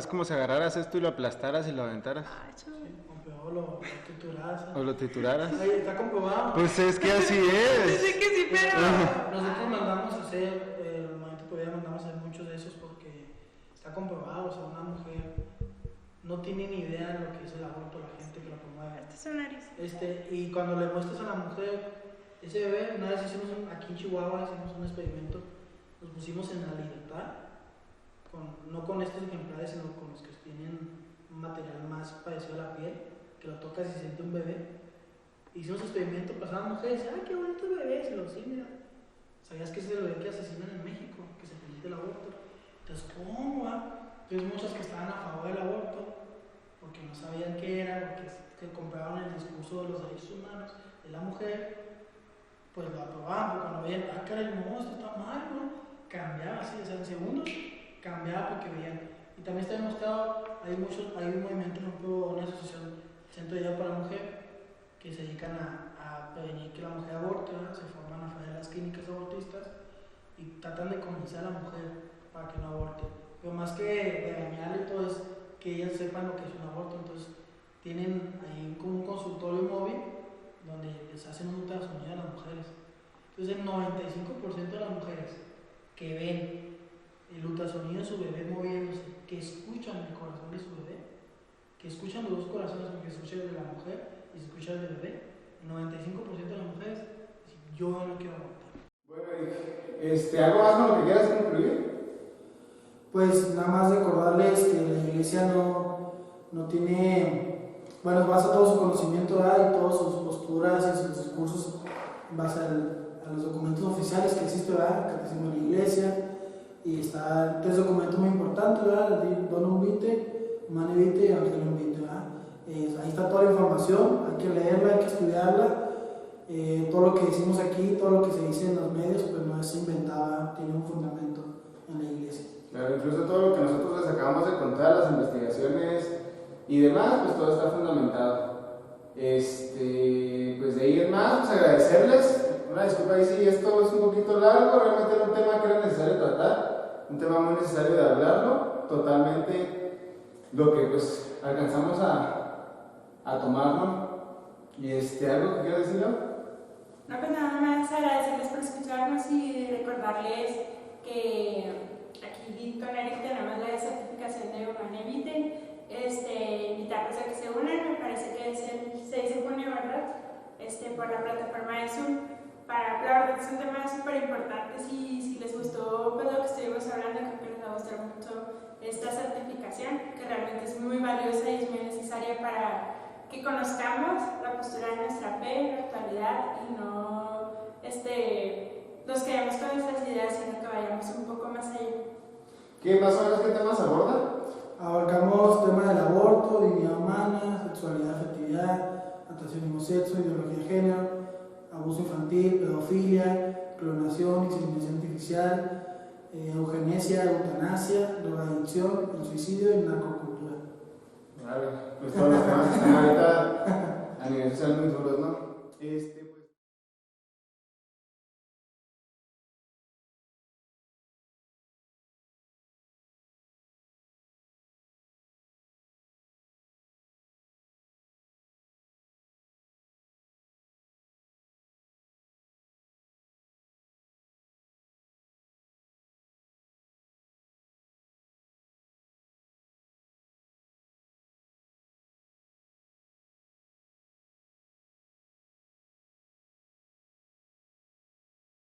como si agarraras esto y lo aplastaras y lo aventaras. Sí, o lo trituraras. O lo trituraras. Ahí está comprobado. Pues es que así es. Dice que sí, pero... Nosotros mandamos a hacer, normalmente mandamos a hacer muchos de esos porque está comprobado. O sea, una mujer no tiene ni idea de lo que es el aborto, la gente que lo promueve. Este es nariz. Y cuando le muestras a la mujer ese bebé, una vez aquí en Chihuahua hicimos un experimento, nos pusimos en la libertad, no con estos ejemplares, sino con los que tienen un material más parecido a la piel, que lo tocas y se siente un bebé. Hicimos un experimento, pasaban mujeres, ¡ay, qué bonito bebé! Se lo sí, mira. ¿Sabías que ese es el bebé que asesinan en México? Que se permite el aborto. Entonces, ¿cómo? Entonces, muchas que estaban a favor del aborto, porque no sabían qué era, porque se compraban el discurso de los derechos humanos de la mujer, pues lo aprobaban, porque cuando veían, caray, no, esto está mal, ¿no? Cambiaba así, o sea, en segundos cambiaba porque veían. Y también está demostrado, hay un movimiento, por ejemplo, una asociación, Centro de Ayuda para la Mujer, que se dedican a prevenir que la mujer aborte, ¿no? Se forman afuera de las clínicas abortistas y tratan de convencer a la mujer para que no aborte. Pero más que regañarle y todo es que ellas sepan lo que es un aborto, entonces tienen ahí como un consultorio móvil donde les hacen un ultrasonido a las mujeres. Entonces el 95% de las mujeres que ven el ultrasonido de su bebé moviéndose, que escuchan el corazón de su bebé, que escuchan los dos corazones, porque se escucha el de la mujer y se escucha el del bebé, el 95% de las mujeres dicen, yo no quiero abortar. Bueno, ¿algo más con lo que quieras concluir? Pues nada más recordarles que la iglesia no tiene, bueno, basa todo su conocimiento y todas sus posturas y sus discursos en base a los documentos oficiales que existe, ¿verdad? El Catecismo de la Iglesia, y está 3 documentos muy importantes, ¿verdad? El Donum Vitae, Humanae Vitae y Evangelium Vitae, ¿verdad? Ahí está toda la información, hay que leerla, hay que estudiarla. Todo lo que decimos aquí, todo lo que se dice en los medios, pues no es inventado, tiene un fundamento en la Iglesia. Claro, incluso todo lo que nosotros les acabamos de contar, las investigaciones y demás, pues todo está fundamentado. Pues de ahí en más, pues agradecerles. Una disculpa ahí si esto es un poquito largo, realmente era un tema que era necesario tratar, un tema muy necesario de hablarlo, totalmente lo que pues alcanzamos a tomarlo. ¿Y algo que quiero decirlo? No, pues nada más agradecerles por escucharnos y recordarles que aquí con Eric tenemos la certificación de Humanae Vitae. Invitarlos a que se unan, me parece que es el 6 de junio, ¿verdad? Por la plataforma de Zoom. La verdad es un tema súper importante. Si les gustó pues, lo que estuvimos hablando, creo que les va a gustar mucho esta certificación, que realmente es muy valiosa y es muy necesaria para que conozcamos la postura de nuestra fe en la actualidad y no nos quedemos con nuestras ideas, sino que vayamos un poco más allá. ¿Qué más o menos qué temas aborda? Abarcamos temas del aborto, dignidad humana, sexualidad, afectividad, atracción homosexual, ideología de género, abuso infantil, pedofilia, clonación, inseminación artificial, eugenesia, eutanasia, drogadicción, el suicidio y narcocultura. Vale, pues todos los temas están ahí